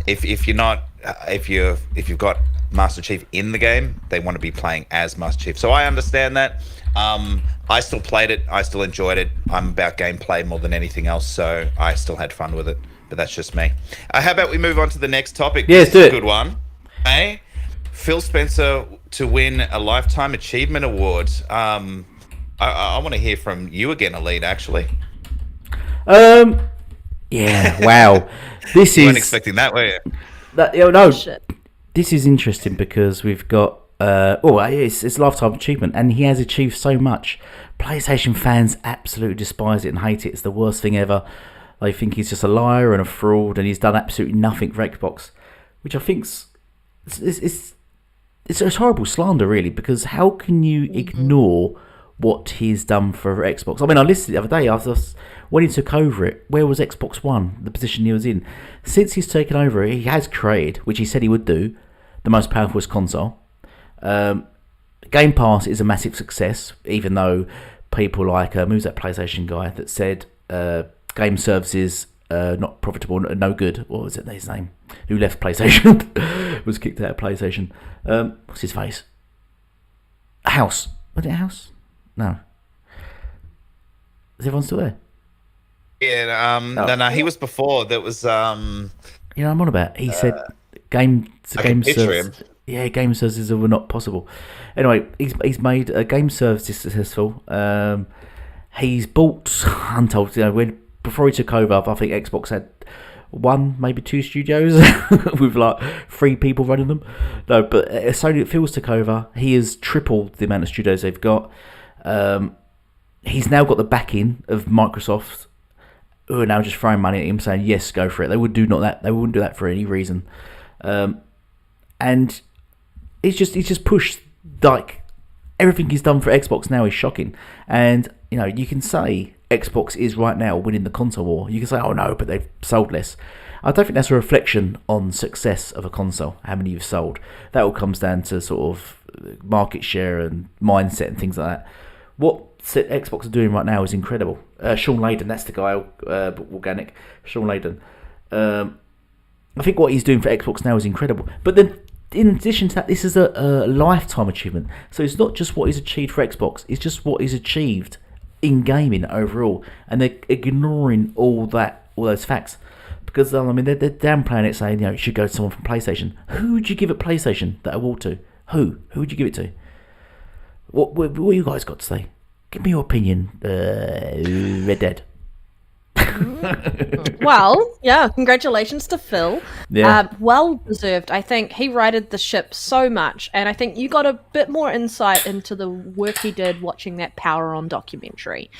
Speaker 3: if you've got Master Chief in the game, they want to be playing as Master Chief. So I understand that. I still played it. I still enjoyed it. I'm about gameplay more than anything else, so I still had fun with it. But that's just me. How about we move on to the next topic?
Speaker 1: Yeah, let's do it.
Speaker 3: Good one. Hey, Phil Spencer to win a Lifetime Achievement Award. I want to hear from you again, Elite, actually.
Speaker 1: Yeah, wow. This
Speaker 3: you weren't expecting that, were you?
Speaker 1: No.
Speaker 2: Shit.
Speaker 1: this is interesting because we've got it's lifetime achievement, and he has achieved so much. PlayStation fans absolutely despise it and hate it. It's the worst thing ever. They think he's just a liar and a fraud, and he's done absolutely nothing for Xbox, which I think's it's a horrible slander, really, because how can you ignore what he's done for Xbox? I mean, I listened the other day when he took over it. Where was Xbox One, the position he was in? Since he's taken over, he has created, which he said he would do, the most powerful console. Game Pass is a massive success, even though people like who's that PlayStation guy that said game services not profitable, no good. What was it his name? Who left PlayStation? Was kicked out of PlayStation. What's his face? House. Was it House? No. Is everyone still there?
Speaker 3: Yeah. No. He was before. That was.
Speaker 1: I'm on about. He said game services. Yeah, game services were not possible. Anyway, he's made a game services successful. He's bought Untold. Before he took over, I think Xbox had one, maybe two studios with like 3 people running them. No, but Sony Phil's took over. He has tripled the amount of studios they've got. He's now got the backing of Microsoft, who are now just throwing money at him, saying yes, go for it. They wouldn't do that for any reason. And he's just pushed, like, everything he's done for Xbox now is shocking. And you can say Xbox is right now winning the console war. You can say, oh no, but they've sold less. I don't think that's a reflection on success of a console, how many you've sold. That all comes down to sort of market share and mindset and things like that. What Xbox are doing right now is incredible. Sean Layden, that's the guy, Organic, Sean Layden. I think what he's doing for Xbox now is incredible. But then, in addition to that, this is a lifetime achievement. So it's not just what he's achieved for Xbox, it's just what he's achieved in gaming overall. And they're ignoring all those facts. Because, they're downplaying it, saying, it should go to someone from PlayStation. Who would you give at PlayStation that award to? Who would you give it to? What you guys got to say? Give me your opinion, Red Dead.
Speaker 2: Well, yeah, congratulations to Phil.
Speaker 1: Yeah.
Speaker 2: Well deserved. I think he righted the ship so much, and I think you got a bit more insight into the work he did watching that Power On documentary,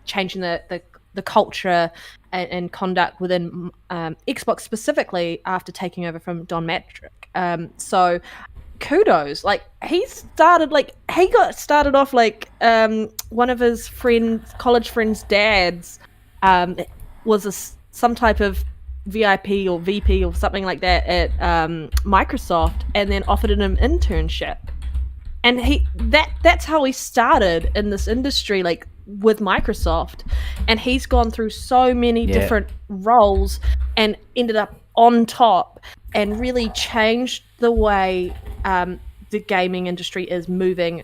Speaker 2: changing the culture and conduct within Xbox specifically after taking over from Don Matrick. So kudos. Like, he got started off like one of his college friends' dads was some type of VIP or VP or something like that at Microsoft, and then offered him an internship. And that's how he started in this industry, like with Microsoft. And he's gone through so many different roles and ended up on top and really changed the way the gaming industry is moving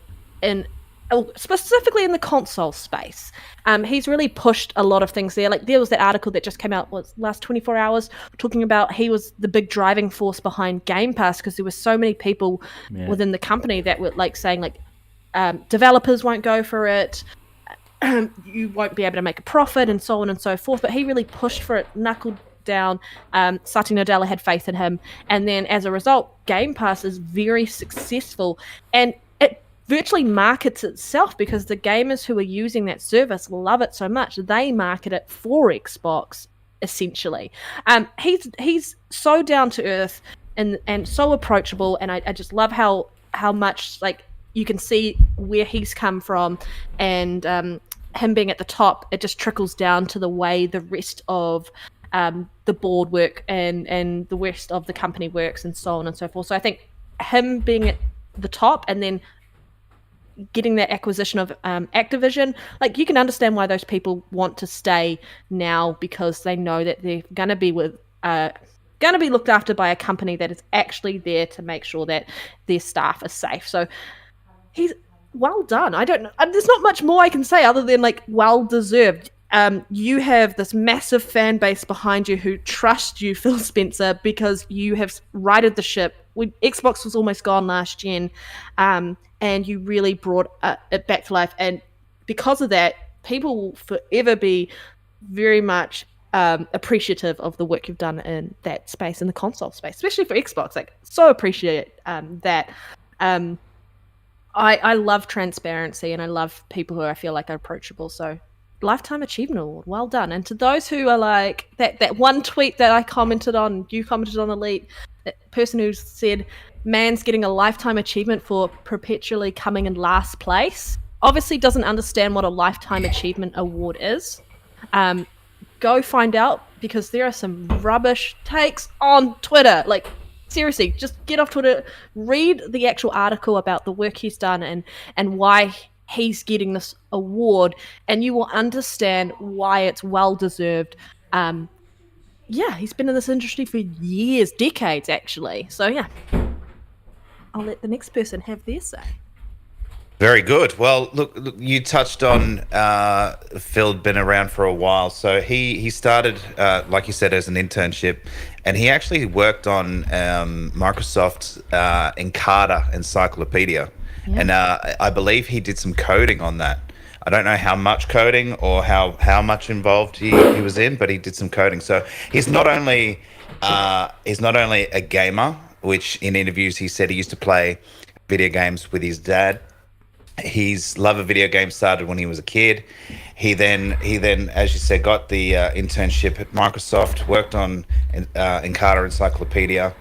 Speaker 2: specifically in the console space. He's really pushed a lot of things there. Like, there was that article that just came out last 24 hours talking about he was the big driving force behind Game Pass, because there were so many people within the company that were like saying like developers won't go for it, you won't be able to make a profit, and so on and so forth. But he really pushed for it, knuckled down. Satya Nadella had faith in him, and then as a result, Game Pass is very successful, and it virtually markets itself because the gamers who are using that service love it so much. They market it for Xbox, essentially. He's so down to earth and so approachable, and I just love how much, like, you can see where he's come from, and him being at the top, it just trickles down to the way the rest of the board work and the rest of the company works, and so on and so forth. So I think him being at the top and then getting that acquisition of Activision, like, you can understand why those people want to stay now, because they know that they're going to be looked after by a company that is actually there to make sure that their staff are safe. So he's well done. I don't know. There's not much more I can say other than, like, well deserved. You have this massive fan base behind you who trust you, Phil Spencer, because you have righted the ship. Xbox was almost gone last gen, and you really brought it back to life. And because of that, people will forever be very much appreciative of the work you've done in that space, in the console space, especially for Xbox. Like, so appreciate that. I love transparency, and I love people who I feel like are approachable. So, Lifetime Achievement Award, well done. And to those who are like that one tweet that I commented on, you commented on, Elite, that person who said, "Man's getting a lifetime achievement for perpetually coming in last place," obviously doesn't understand what a lifetime achievement award is. Go find out, because there are some rubbish takes on Twitter. Like, seriously, just get off Twitter, read the actual article about the work he's done and why he's getting this award, and you will understand why it's well deserved. Yeah, he's been in this industry for years, decades actually. So yeah, I'll let the next person have their say.
Speaker 3: Very good. Well, look, you touched on Phil had been around for a while. So he started, like you said, as an internship, and he actually worked on Microsoft's Encarta encyclopedia.
Speaker 2: Yeah.
Speaker 3: And I believe he did some coding on that. I don't know how much coding or how much involved he was in, but he did some coding. So he's not only a gamer, which in interviews he said he used to play video games with his dad. His love of video games started when he was a kid. He then, as you said, got the internship at Microsoft, worked on Encarta Encyclopedia,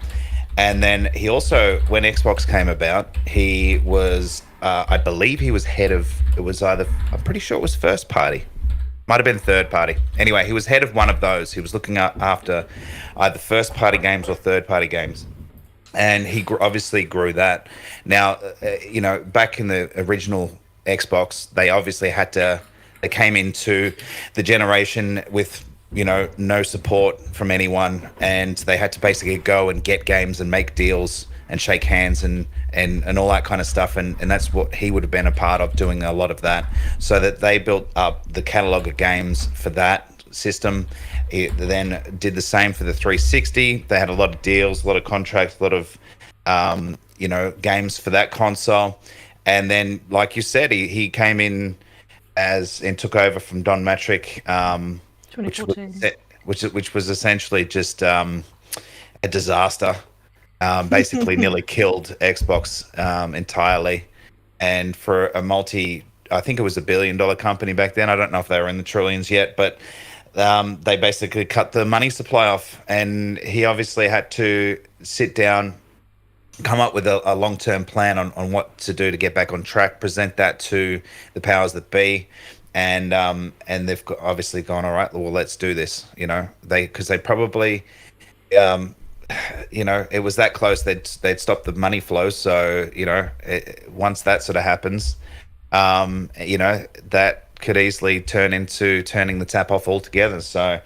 Speaker 3: and then he also, when Xbox came about, he was, I believe, he was head of. It was either, I'm pretty sure it was first party, might have been third party. Anyway, he was head of one of those. He was looking after either first party games or third party games. And he obviously grew that. Now, back in the original Xbox, they obviously they came into the generation with, no support from anyone. And they had to basically go and get games and make deals and shake hands and all that kind of stuff. And that's what he would have been a part of, doing a lot of that. So that they built up the catalog of games for that system. He then did the same for the 360. They had a lot of deals, a lot of contracts, a lot of games for that console. And then, like you said, he came in and took over from Don Matrick,
Speaker 2: 2014.
Speaker 3: which was essentially just a disaster. Basically, nearly killed Xbox entirely. And for I think it was $1 billion company back then. I don't know if they were in the trillions yet, but they basically cut the money supply off, and he obviously had to sit down, come up with a long-term plan on what to do to get back on track, present that to the powers that be, and they've obviously gone, all right, well, let's do this. Because they probably, it was that close, they'd stop the money flow. So once that sort of happens, that could easily turn into turning the tap off altogether. So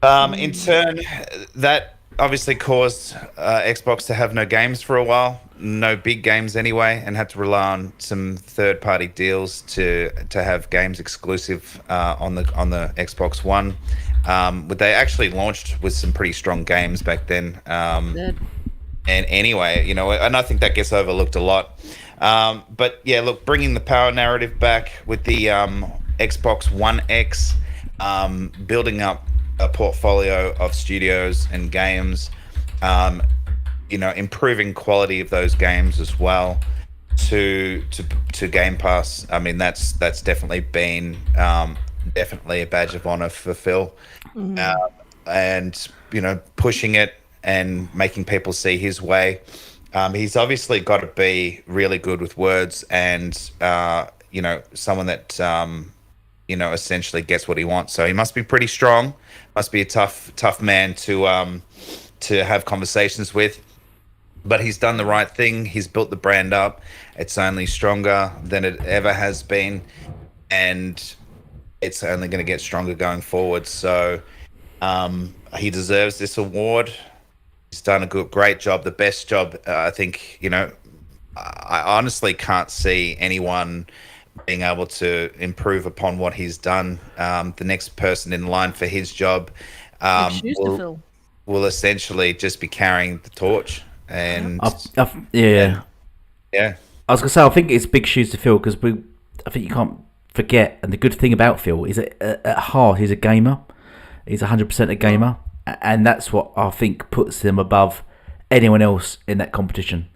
Speaker 3: in turn, that obviously caused Xbox to have no games for a while, no big games anyway, and had to rely on some third-party deals to have games exclusive on the Xbox One. But they actually launched with some pretty strong games back then. And anyway, and I think that gets overlooked a lot. But yeah, look, bringing the power narrative back with the Xbox One X, building up a portfolio of studios and games, improving quality of those games as well to Game Pass. I mean, that's definitely been definitely a badge of honor for Phil, and pushing it and making people see his way. He's obviously got to be really good with words and, someone that, essentially gets what he wants. So he must be pretty strong, must be a tough man to have conversations with. But he's done the right thing. He's built the brand up. It's only stronger than it ever has been. And it's only going to get stronger going forward. So he deserves this award. He's done a great job, the best job. I think, I honestly can't see anyone being able to improve upon what he's done. The next person in line for his job will essentially just be carrying the torch. And
Speaker 1: yeah.
Speaker 3: I
Speaker 1: was gonna say, I think it's big shoes to fill, because I think you can't forget. And the good thing about Phil is that at heart, he's a gamer. He's 100% a gamer, and that's what I think puts him above anyone else in that competition.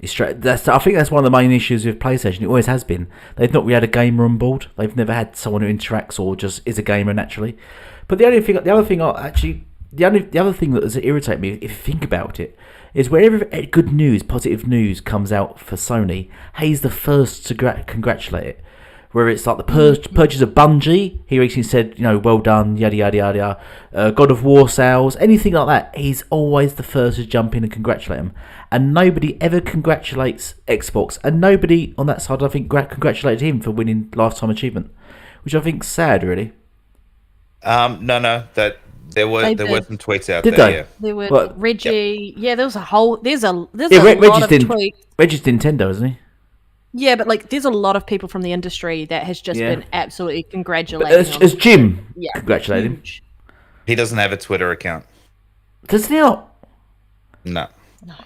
Speaker 1: I think that's one of the main issues with PlayStation. It always has been. They've not really had a gamer on board. They've never had someone who interacts or just is a gamer naturally. But the other thing that has irritated me, if you think about it, is whenever good news, positive news comes out for Sony, he's the first to congratulate it. Where it's like the purchase of Bungie, he recently said, well done, yada yada yada. God of War sales, anything like that, he's always the first to jump in and congratulate him. And nobody ever congratulates Xbox, and nobody on that side, I think, congratulated him for winning Lifetime Achievement, which I think's sad, really.
Speaker 3: No, that there were some tweets out
Speaker 1: Did
Speaker 3: there.
Speaker 1: they?
Speaker 3: Yeah.
Speaker 2: There were
Speaker 1: What?
Speaker 2: Reggie. Yeah, there was a whole. There's a lot of tweets.
Speaker 1: Reggie's Nintendo, isn't he?
Speaker 2: Yeah, but there's a lot of people from the industry that has just been absolutely congratulating.
Speaker 1: As Jim congratulated him.
Speaker 3: He doesn't have a Twitter account.
Speaker 1: Does he not?
Speaker 3: No.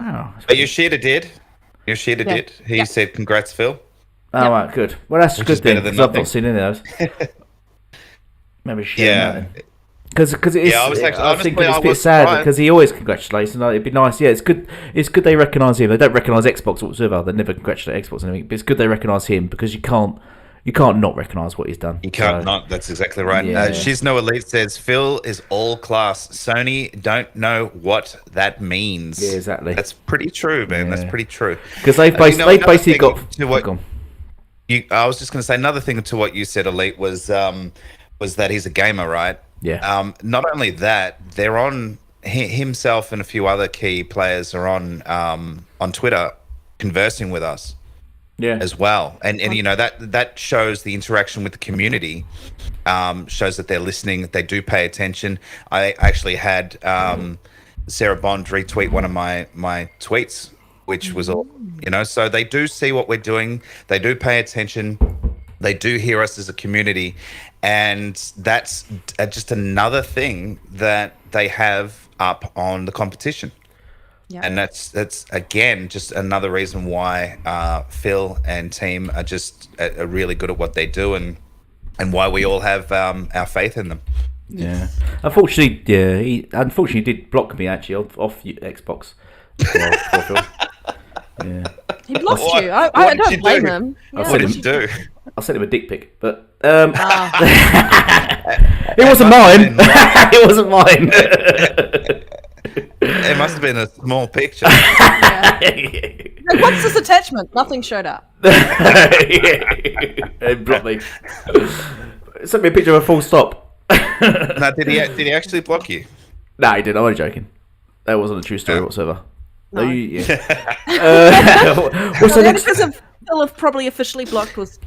Speaker 1: Wow.
Speaker 3: But Yoshida did. Did. He said, "Congrats, Phil."
Speaker 1: Oh, right, good. Well, that's
Speaker 3: Which
Speaker 1: good
Speaker 3: is better
Speaker 1: then,
Speaker 3: than
Speaker 1: because I've not seen any of those. Maybe share that then. Because it is, I think it's a bit sad because he always congratulates, and it'd be nice. Yeah, it's good. It's good they recognise him. They don't recognise Xbox whatsoever. They never congratulate Xbox or anything. But it's good they recognise him because you can't not recognise what he's done.
Speaker 3: You can't not. That's exactly right.
Speaker 1: Yeah.
Speaker 3: She's No Elite says Phil is all class. Sony don't know what that means.
Speaker 1: Yeah, exactly.
Speaker 3: That's pretty true, man. Yeah. That's pretty true.
Speaker 1: Because they've basically got.
Speaker 3: I was just going to say another thing to what you said, Elite, was that he's a gamer, right?
Speaker 1: Yeah.
Speaker 3: Not only that, they're on himself and a few other key players are on Twitter conversing with us.
Speaker 1: Yeah.
Speaker 3: As well, and that shows the interaction with the community, shows that they're listening, that they do pay attention. I actually had Sarah Bond retweet one of my tweets, which was all, so they do see what we're doing, they do pay attention, they do hear us as a community, and that's just another thing that they have up on the competition. Yeah. And that's again just another reason why Phil and team are just are really good at what they do, and why we all have our faith in them.
Speaker 1: Yeah. Unfortunately, he did block me actually off Xbox. Yeah.
Speaker 2: He blocked you. I don't blame him. Yeah.
Speaker 3: What did you do?
Speaker 1: I sent him a dick pic, but it wasn't mine. It wasn't mine.
Speaker 3: It must have been a small picture.
Speaker 2: Yeah. What's this attachment? Nothing showed up.
Speaker 1: It blocked me. Sent me a picture of a full stop.
Speaker 3: No, did he actually block you?
Speaker 1: No, he didn't. I was joking. That wasn't a true story whatsoever.
Speaker 2: No.
Speaker 1: What's the next?
Speaker 2: Because Phil have probably officially blocked was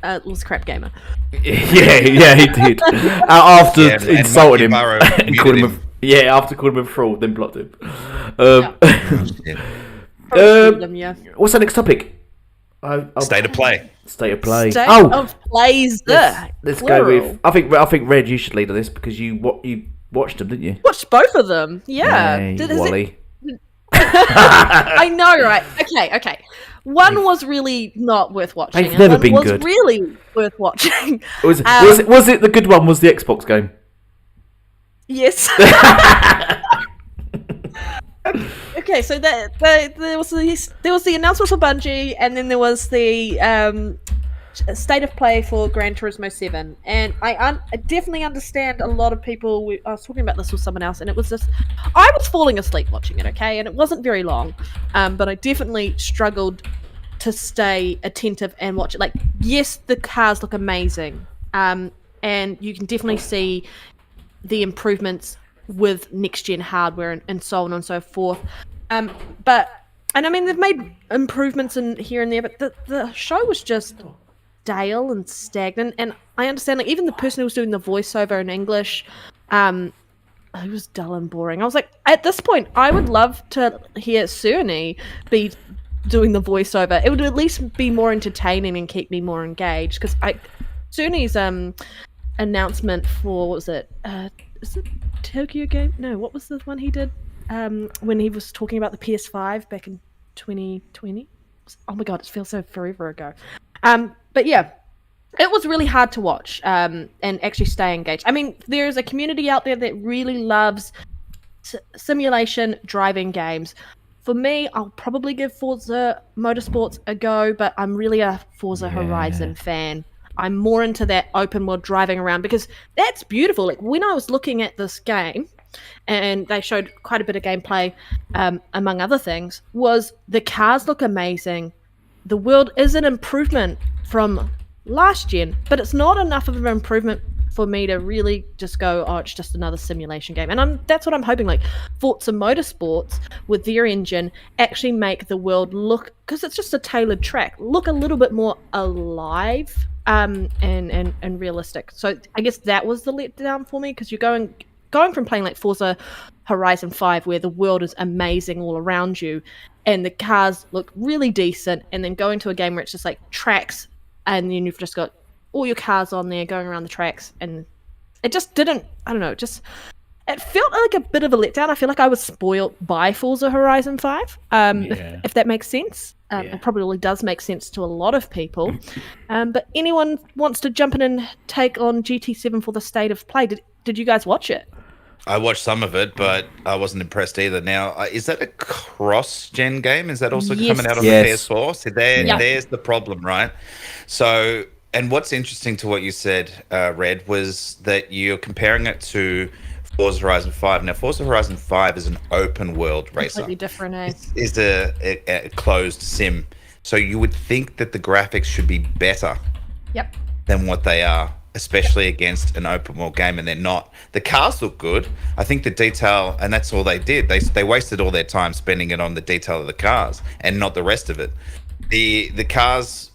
Speaker 2: Crap Gamer.
Speaker 1: Yeah, he did. After insulted him and called him. After calling him a fraud, then blocked him. What's the next topic?
Speaker 3: State of play.
Speaker 1: State of play.
Speaker 2: State of plays.
Speaker 1: Let's go with. I think Red, you should lead on this because you watched them, didn't you?
Speaker 2: Watched both of them. Yeah.
Speaker 1: Wally.
Speaker 2: I know, right? Okay. One was really not worth watching.
Speaker 1: They've never been good.
Speaker 2: Was really worth watching.
Speaker 1: Was it the good one? Was the Xbox game?
Speaker 2: Yes. Okay, so there was the announcement for Bungie, and then there was the state of play for Gran Turismo 7, and I definitely understand a lot of people. I was talking about this with someone else, and it was just I was falling asleep watching it. Okay, and it wasn't very long, but I definitely struggled to stay attentive and watch it. Like, yes, the cars look amazing, and you can definitely see the improvements with next gen hardware and so on and so forth. But I mean they've made improvements in here and there, but the show was just stale and stagnant. And I understand, like, even the person who was doing the voiceover in English, it was dull and boring. I was like, at this point, I would love to hear Sony be doing the voiceover. It would at least be more entertaining and keep me more engaged. Because Sony's announcement for, what was it? Is it Tokyo Game? No, what was the one he did when he was talking about the PS5 back in 2020? Oh my god, it feels so forever ago. But yeah, it was really hard to watch and actually stay engaged. I mean, there's a community out there that really loves simulation driving games. For me, I'll probably give Forza Motorsports a go, but I'm really a Forza Horizon fan. I'm more into that open world driving around because that's beautiful. Like when I was looking at this game, and they showed quite a bit of gameplay, among other things, was the cars look amazing. The world is an improvement from last gen, but it's not enough of an improvement for me to really just go, oh, it's just another simulation game. And that's what I'm hoping, like Forza Motorsports with their engine actually make the world look, because it's just a tailored track, look a little bit more alive and realistic. So I guess that was the letdown for me, because you're going from playing like Forza Horizon 5 where the world is amazing all around you and the cars look really decent, and then going to a game where it's just like tracks and then you've just got all your cars on there going around the tracks, and it just didn't, I don't know, it felt like a bit of a letdown. I feel like I was spoiled by Forza Horizon 5, if that makes sense. It probably does make sense to a lot of people. But anyone wants to jump in and take on GT7 for the state of play? Did you guys watch it?
Speaker 3: I watched some of it, but I wasn't impressed either. Now, is that a cross-gen game? Is that also coming out on the PS4? So there's the problem, right? So, and what's interesting to what you said, Red, was that you're comparing it to Forza Horizon 5. Now, Forza Horizon 5 is an open world racer.
Speaker 2: Completely different, eh?
Speaker 3: It's a closed sim. So you would think that the graphics should be better than what they are, especially against an open world game, and they're not. The cars look good. I think the detail, and that's all they did. They wasted all their time spending it on the detail of the cars and not the rest of it. The cars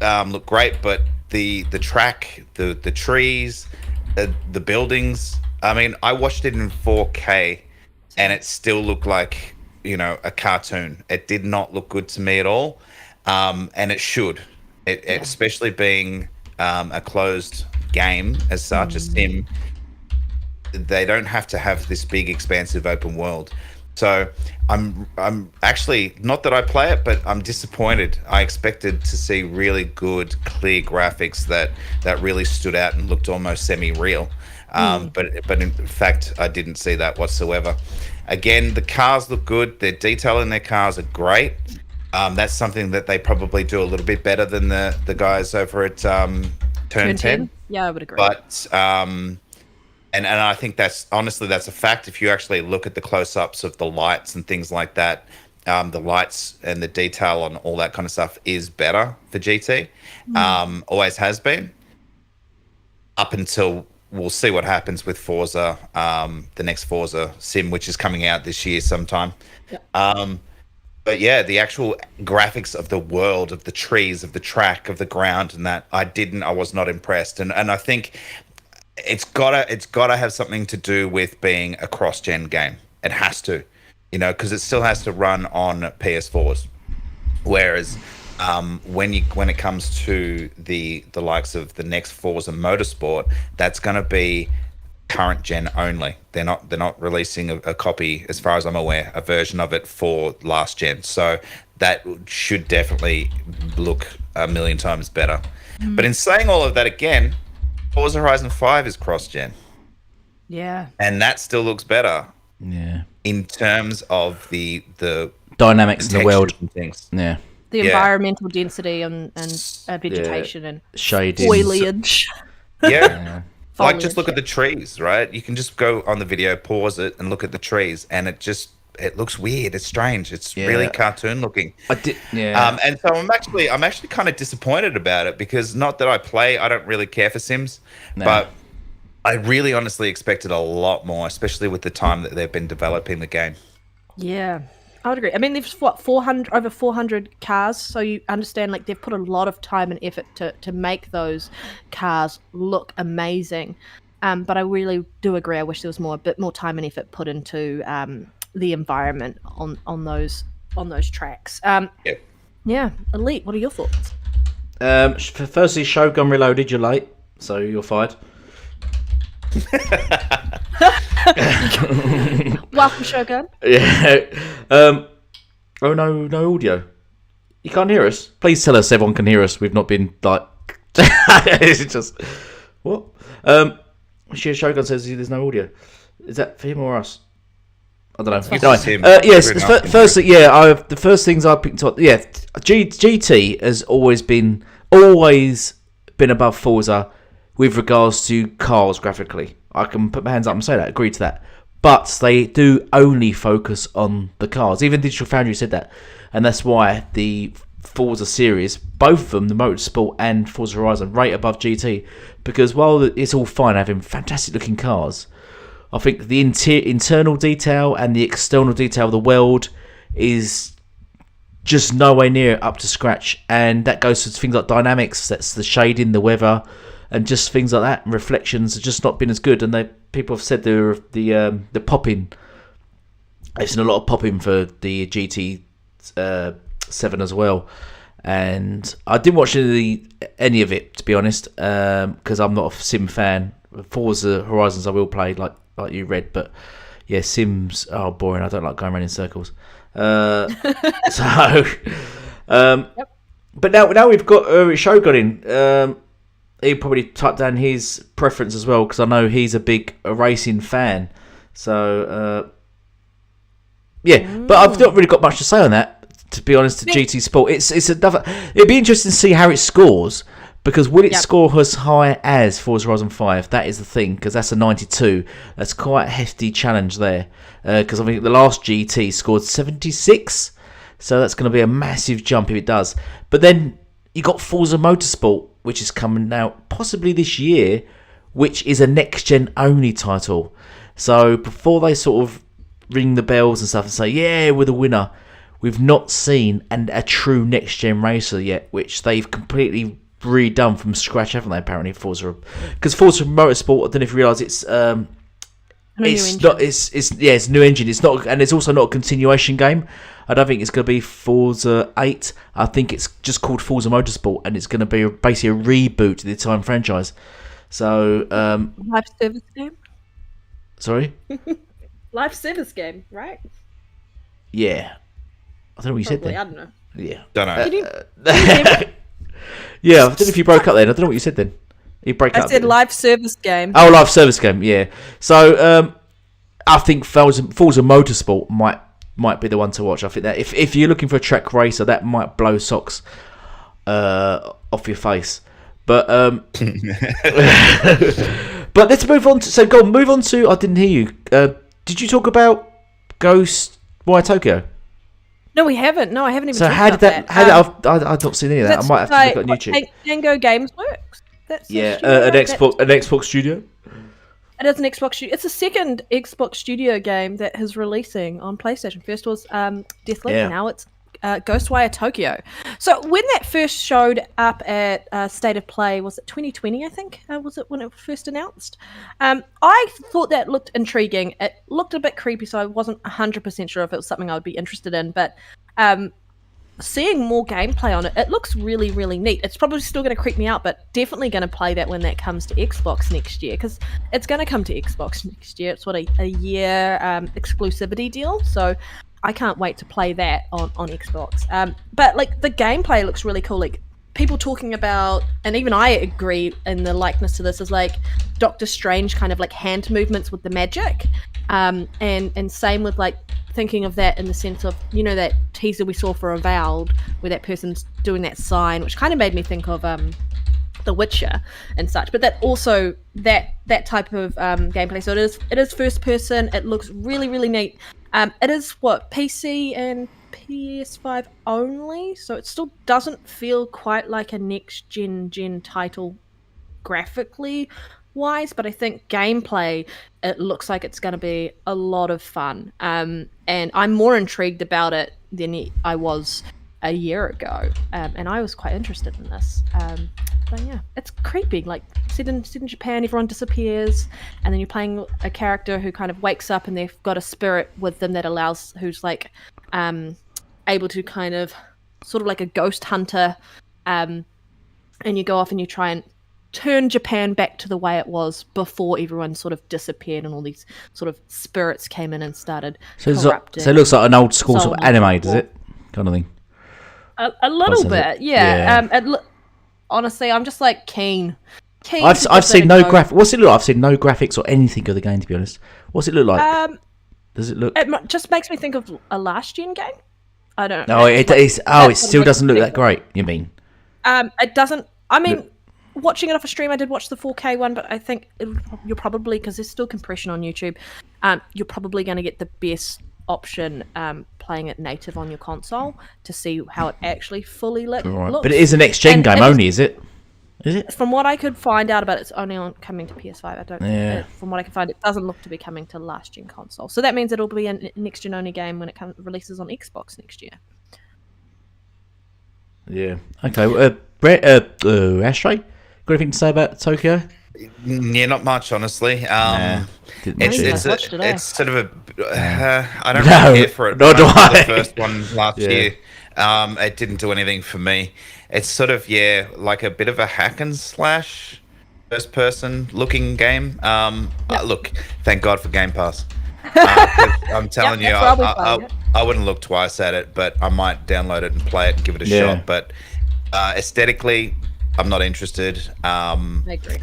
Speaker 3: look great, but the track, the trees, the buildings. I mean, I watched it in 4K, and it still looked like, you know, a cartoon. It did not look good to me at all, and it should, especially being a closed game as such, a sim. They don't have to have this big, expansive open world. So I'm actually, not that I play it, but I'm disappointed. I expected to see really good, clear graphics that really stood out and looked almost semi-real. But in fact, I didn't see that whatsoever. Again, the cars look good. Their detail in their cars are great. That's something that they probably do a little bit better than the guys over at Turn 10.
Speaker 2: Yeah, I would agree.
Speaker 3: But and I think that's a fact. If you actually look at the close-ups of the lights and things like that, the lights and the detail on all that kind of stuff is better for GT. Always has been. Up until we'll see what happens with Forza, the next Forza sim, which is coming out this year sometime. But yeah, the actual graphics of the world, of the trees, of the track, of the ground, and that I was not impressed. And I think it's gotta have something to do with being a cross-gen game. It has to, you know, because it still has to run on PS4s. Whereas when it comes to the likes of the next Forza Motorsport, that's going to be current gen only. They're not releasing a copy, as far as I'm aware, a version of it for last gen. So that should definitely look a million times better. But in saying all of that, again, Forza Horizon 5 is cross-gen.
Speaker 2: Yeah.
Speaker 3: And that still looks better.
Speaker 1: Yeah.
Speaker 3: In terms of the
Speaker 1: dynamics in the world
Speaker 3: and things.
Speaker 1: Yeah.
Speaker 2: The environmental density and vegetation and
Speaker 1: shading,
Speaker 2: foliage.
Speaker 3: Yeah. Like, just look at the trees, right? You can just go on the video, pause it, and look at the trees, and it looks weird. It's strange. It's really cartoon looking. And so I'm actually kind of disappointed about it, because not that I don't really care for Sims, but I really honestly expected a lot more, especially with the time that they've been developing the game.
Speaker 2: Yeah, I would agree. I mean, there's over 400 cars, so you understand, like, they've put a lot of time and effort to make those cars look amazing. But I really do agree. I wish there was a bit more time and effort put into the environment on those tracks. Yeah, Elite, what are your thoughts?
Speaker 1: Firstly, Shogun Reloaded, you're late, so you're fired.
Speaker 2: Welcome, Shogun.
Speaker 1: Yeah. Oh no audio. You can't hear us. Please tell us everyone can hear us. We've not been It's just what? Shogun says there's no audio. Is that for him or us? I don't know.
Speaker 3: It's him.
Speaker 1: Yes, the first things I picked up. Yeah, GT has always been above Forza with regards to cars graphically. I can put my hands up and say that. Agree to that. But they do only focus on the cars. Even Digital Foundry said that, and that's why the Forza series, both of them, the Motorsport and Forza Horizon, rate above GT, because while it's all fine having fantastic looking cars, I think the internal detail and the external detail of the world is just nowhere near up to scratch, and that goes to things like dynamics, that's the shading, the weather, and just things like that, and reflections have just not been as good, and people have said the popping, I've seen a lot of popping for the GT 7 as well, and I didn't watch any of it, to be honest, because I'm not a sim fan. Forza Horizons I will play, like you read, but yeah, sims are boring. I don't like going around in circles. But now we've got Shogun in. He probably typed down his preference as well, because I know he's a big racing fan. So but I've not really got much to say on that, to be honest. To GT Sport, it's another. It'd be interesting to see how it scores, because will it score as high as Forza Horizon 5? That is the thing, because that's a 92. That's quite a hefty challenge there, because I think the last GT scored 76, so that's going to be a massive jump if it does. But then you got Forza Motorsport, which is coming out possibly this year, which is a next-gen only title. So before they sort of ring the bells and stuff and say, yeah, we're the winner, we've not seen a true next-gen racer yet, which they've completely redone from scratch, haven't they? Apparently, Forza, because Forza Motorsport, I don't know if you realise, it's a new engine. It's not, and it's also not a continuation game. I don't think it's going to be Forza 8. I think it's just called Forza Motorsport, and it's going to be basically a reboot to the time franchise. So,
Speaker 2: live service game.
Speaker 1: Sorry.
Speaker 2: Live service game, right?
Speaker 1: Yeah, I don't know what you said then.
Speaker 2: I don't know.
Speaker 1: Yeah,
Speaker 3: don't know.
Speaker 1: Yeah, I don't know if you broke up then. I don't know what you said then. You break up.
Speaker 2: I said live service game.
Speaker 1: Oh, live service game. Yeah. So I think Forza Motorsport might be the one to watch. I think that if you're looking for a track racer, that might blow socks off your face. But but let's move on to. So go on, move on to. I didn't hear you. Did you talk about Ghostwire Tokyo?
Speaker 2: No, we haven't. No, I haven't even.
Speaker 1: So
Speaker 2: talked
Speaker 1: how did
Speaker 2: about
Speaker 1: that? I've not seen any of that. I might have to look on YouTube.
Speaker 2: Tango Games Works. That's
Speaker 1: an Xbox studio.
Speaker 2: It is an Xbox studio. It's the second Xbox studio game that is releasing on PlayStation. First was Deathloop, now it's Ghostwire Tokyo. So when that first showed up at State of Play, was it 2020, I think? Was it when it was first announced? I thought that looked intriguing. It looked a bit creepy, so I wasn't 100% sure if it was something I would be interested in. But seeing more gameplay on it, it looks really, really neat. It's probably still going to creep me out, but definitely going to play that when that comes to Xbox next year, because it's going to come to Xbox next year. It's a year exclusivity deal, so I can't wait to play that on Xbox. But like the gameplay looks really cool. Like people talking about, and even I agree in the likeness to this, is like Doctor Strange kind of like hand movements with the magic, and same with like thinking of that in the sense of, you know, that teaser we saw for Avowed where that person's doing that sign, which kind of made me think of The Witcher and such. But that also that type of gameplay. So it is first person. It looks really, really neat. It is PC and PS5 only, so it still doesn't feel quite like a next gen title graphically wise, but I think gameplay, it looks like it's going to be a lot of fun, and I'm more intrigued about it than I was a year ago, and I was quite interested in this. But yeah, it's creepy. Like set in Japan, everyone disappears, and then you're playing a character who kind of wakes up, and they've got a spirit with them that allows, who's like able to kind of sort of like a ghost hunter, and you go off and you try and turn Japan back to the way it was before everyone sort of disappeared and all these sort of spirits came in and started corrupting.
Speaker 1: So it looks like an old school sort of anime, does it? Kind of thing.
Speaker 2: A little bit, yeah. honestly, I'm just like keen.
Speaker 1: I've seen no graphic. What's it look like? I've seen no graphics or anything of the game, to be honest. What's it look like? Does it look?
Speaker 2: It just makes me think of a last gen game. I don't.
Speaker 1: No, it is. Oh, it still doesn't look that great. You mean?
Speaker 2: It doesn't. I mean, watching it off a stream, I did watch the 4K one, but I think you're probably, because there's still compression on YouTube, you're probably going to get the best option playing it native on your console to see how it actually fully looks.
Speaker 1: But it is a next gen game only, is it? Is it?
Speaker 2: From what I could find out about it, it's only coming to PS5. I don't.
Speaker 1: Yeah.
Speaker 2: From what I can find, it doesn't look to be coming to last gen console. So that means it'll be a next gen only game when it releases on Xbox next year.
Speaker 1: Yeah. Okay. Brett, Ashtray, got anything to say about Tokyo?
Speaker 3: Yeah, not much, honestly. It's sort of I don't really care for it.
Speaker 1: Nor do I.
Speaker 3: The first one last year, it didn't do anything for me. It's sort of like a bit of a hack and slash, first person looking game. Look, thank God for Game Pass. I'm telling you, I wouldn't look twice at it, but I might download it and play it and give it a shot. But aesthetically, I'm not interested.
Speaker 2: I agree.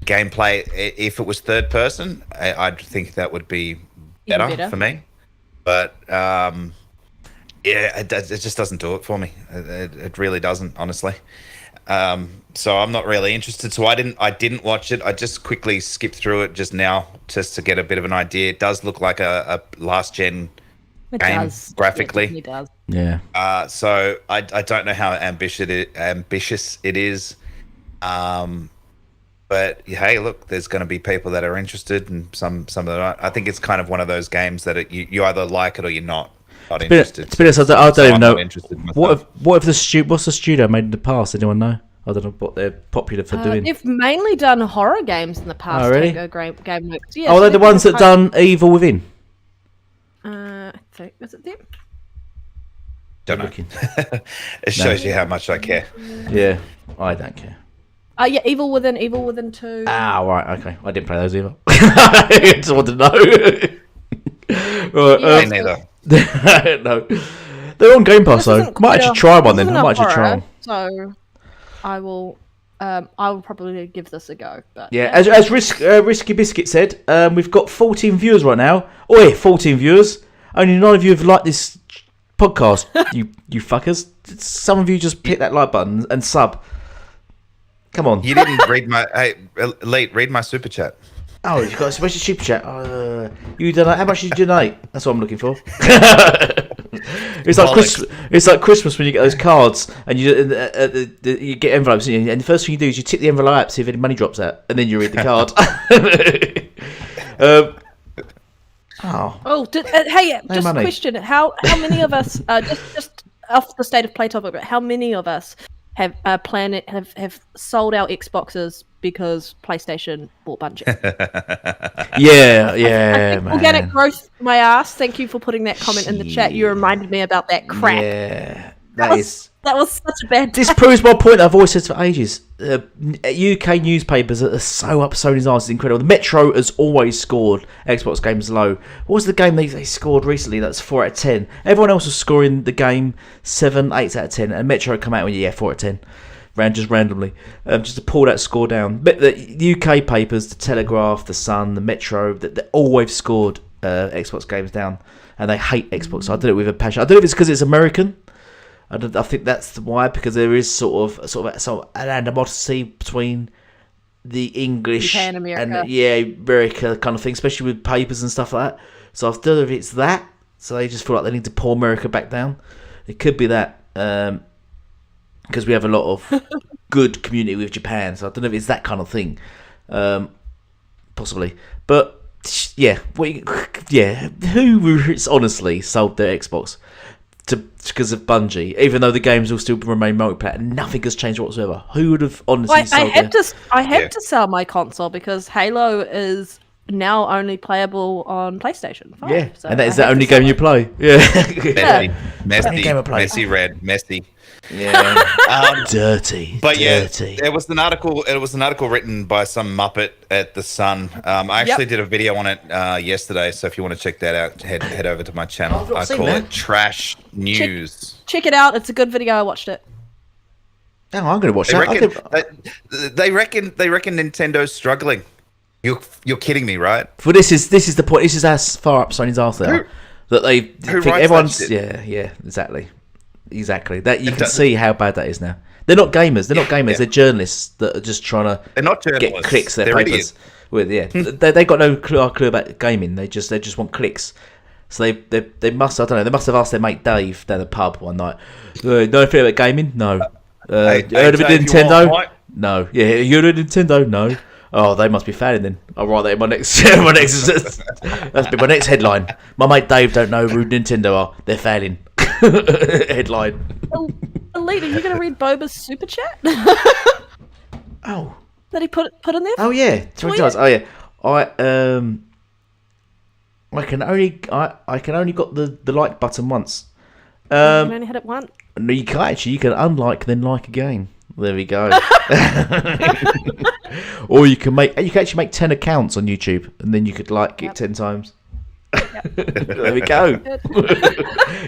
Speaker 3: Gameplay, if it was third person, I'd think that would be better for me. But it just doesn't do it for me. It really doesn't, honestly. So I'm not really interested. So I didn't watch it. I just quickly skipped through it just now, just to get a bit of an idea. It does look like a last gen game graphically.
Speaker 2: It does.
Speaker 1: Yeah.
Speaker 3: So I don't know how ambitious it is. But hey, look, there's going to be people that are interested, and some that aren't. I think it's kind of one of those games that you either like it or you're not interested.
Speaker 1: I don't even know.
Speaker 3: What's
Speaker 1: the studio made in the past? Anyone know? I don't know what they're popular for doing.
Speaker 2: They've mainly done horror games in the past.
Speaker 1: Oh, really?
Speaker 2: Game Works. Yeah,
Speaker 1: they're the ones that done Evil Within.
Speaker 2: I think, is it them?
Speaker 3: Don't know. It shows you how much I care.
Speaker 1: Yeah, I don't care.
Speaker 2: Yeah, Evil Within 2.
Speaker 1: Ah, right, okay. I didn't play those either. I just wanted to know. Right,
Speaker 3: neither.
Speaker 1: No. They're on Game Pass, though. Might actually try one then. I might actually try one.
Speaker 2: So, I will probably give this a go. But
Speaker 1: yeah, as Risky Biscuit said, we've got 14 viewers right now. Oh, yeah, 14 viewers. Only 9 of you have liked this podcast, you fuckers. Some of you just hit that like button and sub. Come on.
Speaker 3: You didn't read my... Hey, Elite, read my super chat.
Speaker 1: Oh, you've got a special super chat. You donate. How much did you donate? That's what I'm looking for. It's like Christmas. It's like Christmas when you get those cards and you get envelopes, and the first thing you do is you tip the envelope out, see if any money drops out, and then you read the card.
Speaker 2: Hey, just a question: how many of us just off the state of play topic, but how many of us have have sold our Xboxes because PlayStation bought Bungie?
Speaker 1: yeah, man.
Speaker 2: Organic growth, my ass. Thank you for putting that comment in the chat. You reminded me about that crap.
Speaker 1: Yeah,
Speaker 2: that was such a bad.
Speaker 1: This proves my point I've always said for ages. UK newspapers are so up Sony's arse. It's incredible. The Metro has always scored Xbox games low. What was the game they scored recently? That's 4 out of 10. Everyone else was scoring the game 7, 8 out of 10, and Metro come out with 4 out of 10. Just randomly, just to pull that score down. But the UK papers, the Telegraph, the Sun, the Metro, they always scored Xbox games down, and they hate Xbox. I did it with a passion. I don't know if it's because it's American. I think that's why, because there is sort of an animosity between the English
Speaker 2: UK and America.
Speaker 1: America kind of thing, especially with papers and stuff like that. So I don't know if it's that. So they just feel like they need to pull America back down. It could be that. Because we have a lot of good community with Japan, so I don't know if it's that kind of thing, possibly. But who honestly sold their Xbox because of Bungie, even though the games will still remain multiplayer, nothing has changed whatsoever? Who would have honestly sold
Speaker 2: I had to sell my console because Halo is now only playable on PlayStation 5.
Speaker 1: Yeah, so and that is the only game you play. Yeah,
Speaker 3: messy, Red, messy.
Speaker 1: Yeah, dirty.
Speaker 3: But
Speaker 1: dirty.
Speaker 3: There was an article. It was an article written by some Muppet at the Sun. I actually did a video on it yesterday. So if you want to check that out, head over to my channel. I call it Trash News.
Speaker 2: Check it out. It's a good video. I watched it.
Speaker 1: Oh, I'm going to watch
Speaker 3: They
Speaker 1: that.
Speaker 3: reckon Nintendo's struggling. You're kidding me, right?
Speaker 1: Well, this is the point. This is how far up Sony's arse they are. That they
Speaker 3: who
Speaker 1: think
Speaker 3: writes
Speaker 1: everyone's
Speaker 3: that shit?
Speaker 1: exactly. That you can see how bad that is now. They're not gamers. They're journalists that are just trying to
Speaker 3: They're not journalists.
Speaker 1: get clicks. Their
Speaker 3: They're
Speaker 1: papers
Speaker 3: idiots.
Speaker 1: with they got no clue about gaming. They just want clicks. So they must, I don't know, they must have asked their mate Dave down the pub one night. Know anything about gaming? No.
Speaker 3: Hey,
Speaker 1: Heard of a
Speaker 3: Dave, you
Speaker 1: Nintendo?
Speaker 3: want
Speaker 1: No. Yeah, you heard of Nintendo? No. Oh, they must be failing then. I'll write that in my next. That's been my next headline. My mate Dave don't know who Nintendo are. They're failing. Headline.
Speaker 2: Elite, are you going to read Boba's super chat?
Speaker 1: Oh.
Speaker 2: That he put in there?
Speaker 1: Oh yeah.
Speaker 2: Tweet?
Speaker 1: Oh yeah. I can only got the like button once.
Speaker 2: You can only hit it once.
Speaker 1: No, you can't actually. You can unlike then like again. There we go. Or you can actually make 10 accounts on YouTube, and then you could like it 10 times. There we go.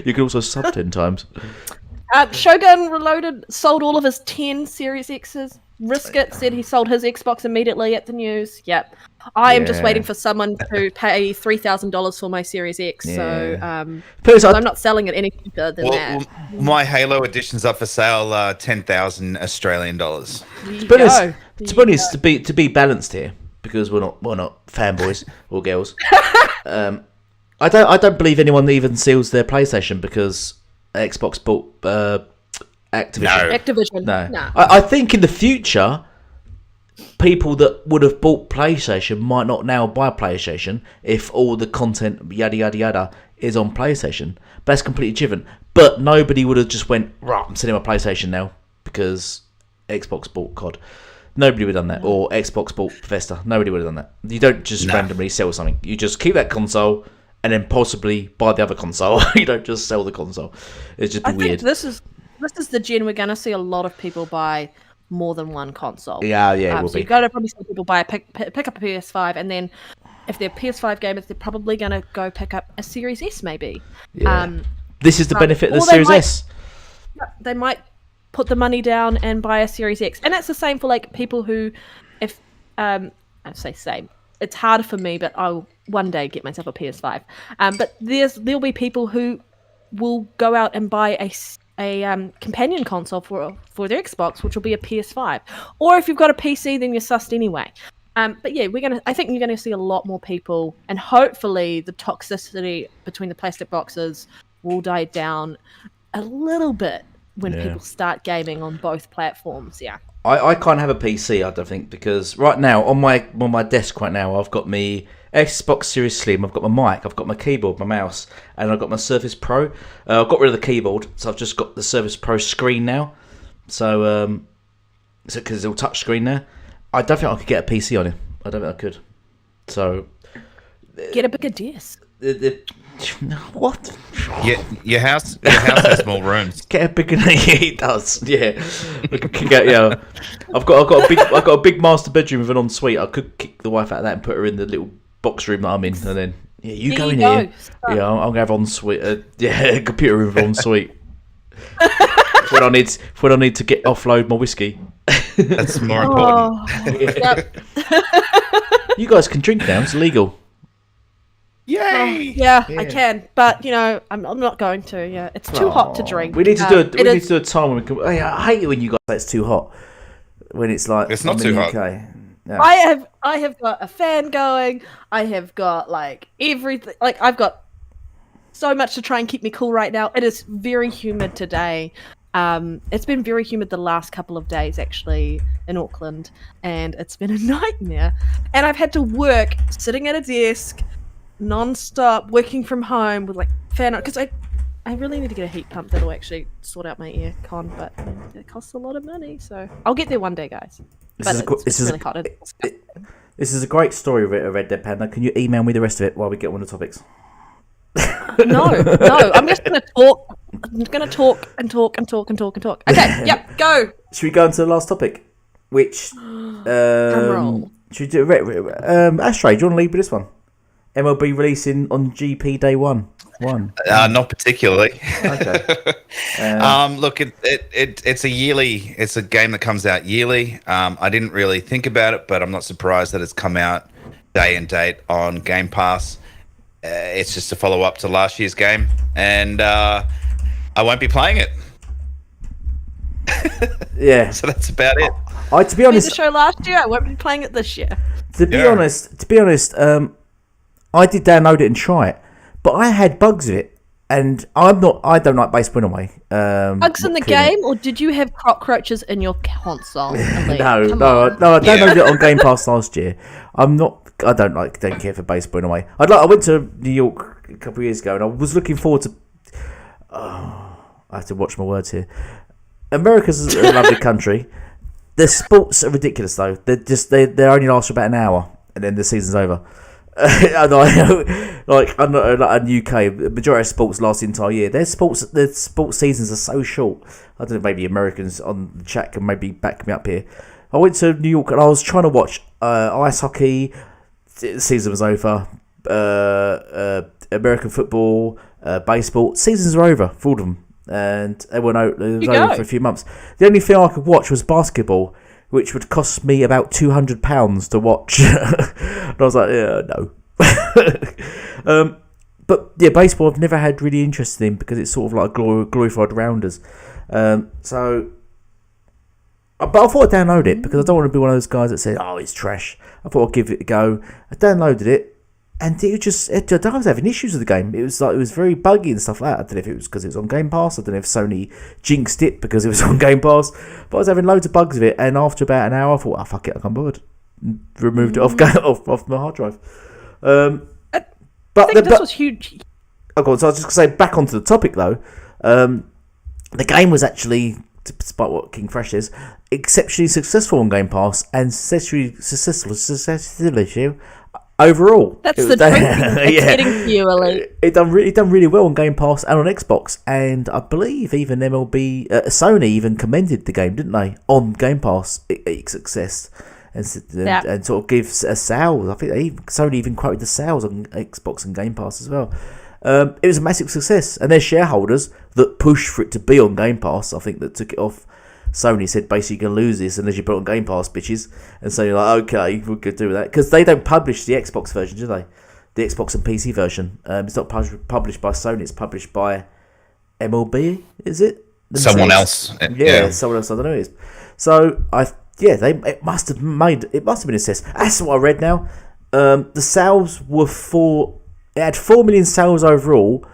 Speaker 1: You can also sub 10 times.
Speaker 2: Shogun Reloaded sold all of his 10 Series X's. Risket said he sold his Xbox immediately at the news. Yep. I am just waiting for someone to pay $3,000 for my Series X.
Speaker 1: Yeah.
Speaker 2: So I'm not selling it any cheaper than that.
Speaker 3: Well, my Halo edition's up for sale, 10,000 Australian dollars.
Speaker 1: To be honest, to be balanced here, because we're not fanboys or girls. I don't believe anyone even seals their PlayStation because Xbox bought Activision.
Speaker 2: Activision.
Speaker 1: No. I think in the future, people that would have bought PlayStation might not now buy PlayStation if all the content, yada, yada, yada, is on PlayStation. But that's completely different. But nobody would have just went, right, I'm selling my PlayStation now because Xbox bought COD. Nobody would have done that. Or Xbox bought Bethesda. Nobody would have done that. You don't just randomly sell something. You just keep that console and then possibly buy the other console. You don't just sell the console. It's just weird.
Speaker 2: This is the gen we're going to see a lot of people buy more than one console.
Speaker 1: Yeah, it will
Speaker 2: so
Speaker 1: be.
Speaker 2: you've got to probably see people buy pick up a PS5, and then if they're PS5 gamers, they're probably going to go pick up a Series S maybe.
Speaker 1: Yeah. This is the benefit of the Series S.
Speaker 2: They might put the money down and buy a Series X, and that's the same for like people who, if I say same, it's harder for me, but I'll one day get myself a PS5. But there'll be people who will go out and buy a companion console for their Xbox, which will be a PS5. Or if you've got a PC, then you're sussed anyway. But yeah, I think you're gonna see a lot more people, and hopefully the toxicity between the plastic boxes will die down a little bit when people start gaming on both platforms. Yeah.
Speaker 1: I can't have a PC, I don't think, because right now on my desk right now I've got my Xbox Series Slim, I've got my mic, I've got my keyboard, my mouse, and I've got my Surface Pro. I've got rid of the keyboard, so I've just got the Surface Pro screen now. So because it's all touch screen now, I don't think I could get a PC on it. I don't think I could. So
Speaker 2: get a bigger desk.
Speaker 1: What?
Speaker 3: Yeah, your house has more rooms.
Speaker 1: Get a bigger. It does. Yeah. I've got a big master bedroom with an ensuite. I could kick the wife out of that and put her in the little box room that I'm in, and then you go in here. Yeah, I'm gonna have ensuite. Computer room with ensuite. when I need to get offload my whiskey.
Speaker 3: That's more important.
Speaker 2: Yep.
Speaker 1: You guys can drink now. It's legal.
Speaker 3: Yay!
Speaker 2: Yeah, I can, but I'm not going to. Yeah, it's too hot to drink.
Speaker 1: We need to do a time when we can. I hate it when you guys say it's too hot. When it's like
Speaker 3: it's not too hot.
Speaker 1: Yeah.
Speaker 2: I have got a fan going. I have got like everything. Like I've got so much to try and keep me cool right now. It is very humid today. It's been very humid the last couple of days actually in Auckland, and it's been a nightmare. And I've had to work sitting at a desk non-stop, working from home with like fan on, because I really need to get a heat pump that'll actually sort out my air con, but it costs a lot of money, so I'll get there one day, guys. It's really hot.
Speaker 1: This is a great story, Red Dead Panda. Can you email me the rest of it while we get on the topics?
Speaker 2: No, I'm just gonna talk. I'm gonna talk and talk and talk and talk and talk. Okay, yep, go.
Speaker 1: Should we go into the last topic? Which should we do? Astray, do you want to lead with this one? MLB releasing on GP Day1. One.
Speaker 3: Not particularly.
Speaker 1: Okay.
Speaker 3: Look, it's a game that comes out yearly. I didn't really think about it, but I'm not surprised that it's come out day and date on Game Pass. It's just a follow up to last year's game, and I won't be playing it.
Speaker 1: Yeah.
Speaker 3: So that's about it.
Speaker 1: To be
Speaker 2: Made
Speaker 1: honest,
Speaker 2: the show last year. I won't be playing it this year.
Speaker 1: To be honest, I did download it and try it, but I had bugs with it, and I don't like base anyway.
Speaker 2: Bugs in the game, or did you have cockroaches in your console?
Speaker 1: No, I downloaded it on Game Pass last year. I don't care for base anyway. I went to New York a couple of years ago, and I was looking forward to. I have to watch my words here. America's a lovely country. Their sports are ridiculous though. They only last for about an hour, and then the season's over. Like in the UK, the majority of sports last the entire year. Their sports seasons are so short. I don't know, maybe Americans on the chat can maybe back me up here. I went to New York and I was trying to watch ice hockey. The season was over. American football, baseball. Seasons are over for all of them, and it was over for a few months. The only thing I could watch was basketball, which would cost me about £200 to watch. And I was like, yeah, no. But yeah, baseball I've never had really interest in because it's sort of like glorified rounders. But I thought I'd download it because I don't want to be one of those guys that said, oh, it's trash. I thought I'd give it a go. I downloaded it, and I was having issues with the game. It was very buggy and stuff like that. I don't know if it was because it was on Game Pass. I don't know if Sony jinxed it because it was on Game Pass. But I was having loads of bugs with it, and after about an hour, I thought, oh, fuck it, I can't bother. Removed it off my hard drive.
Speaker 2: I think this was huge.
Speaker 1: Oh, God, so I was just going to say, back onto the topic, though. The game was actually, despite what King Fresh is, exceptionally successful on Game Pass and successful overall.
Speaker 2: That's the drinking that's getting to you, Elite.
Speaker 1: It done really well on Game Pass and on Xbox, and I believe even Sony even commended the game, didn't they, on Game Pass? Its success. And sort of gives a sales. I think Sony even quoted the sales on Xbox and Game Pass as well. It was a massive success, and their shareholders that pushed for it to be on Game Pass, I think, that took it off. Sony said basically you're going to lose this unless you put it on Game Pass, bitches. And so you're like, okay, we could do that, because they don't publish the Xbox version, do they? The Xbox and PC version. It's not published by Sony. It's published by MLB. Is it?
Speaker 3: Someone else.
Speaker 1: Yeah, someone else. I don't know who it is. So it must have been assessed. That's what I read now. The sales were it had 4 million sales overall,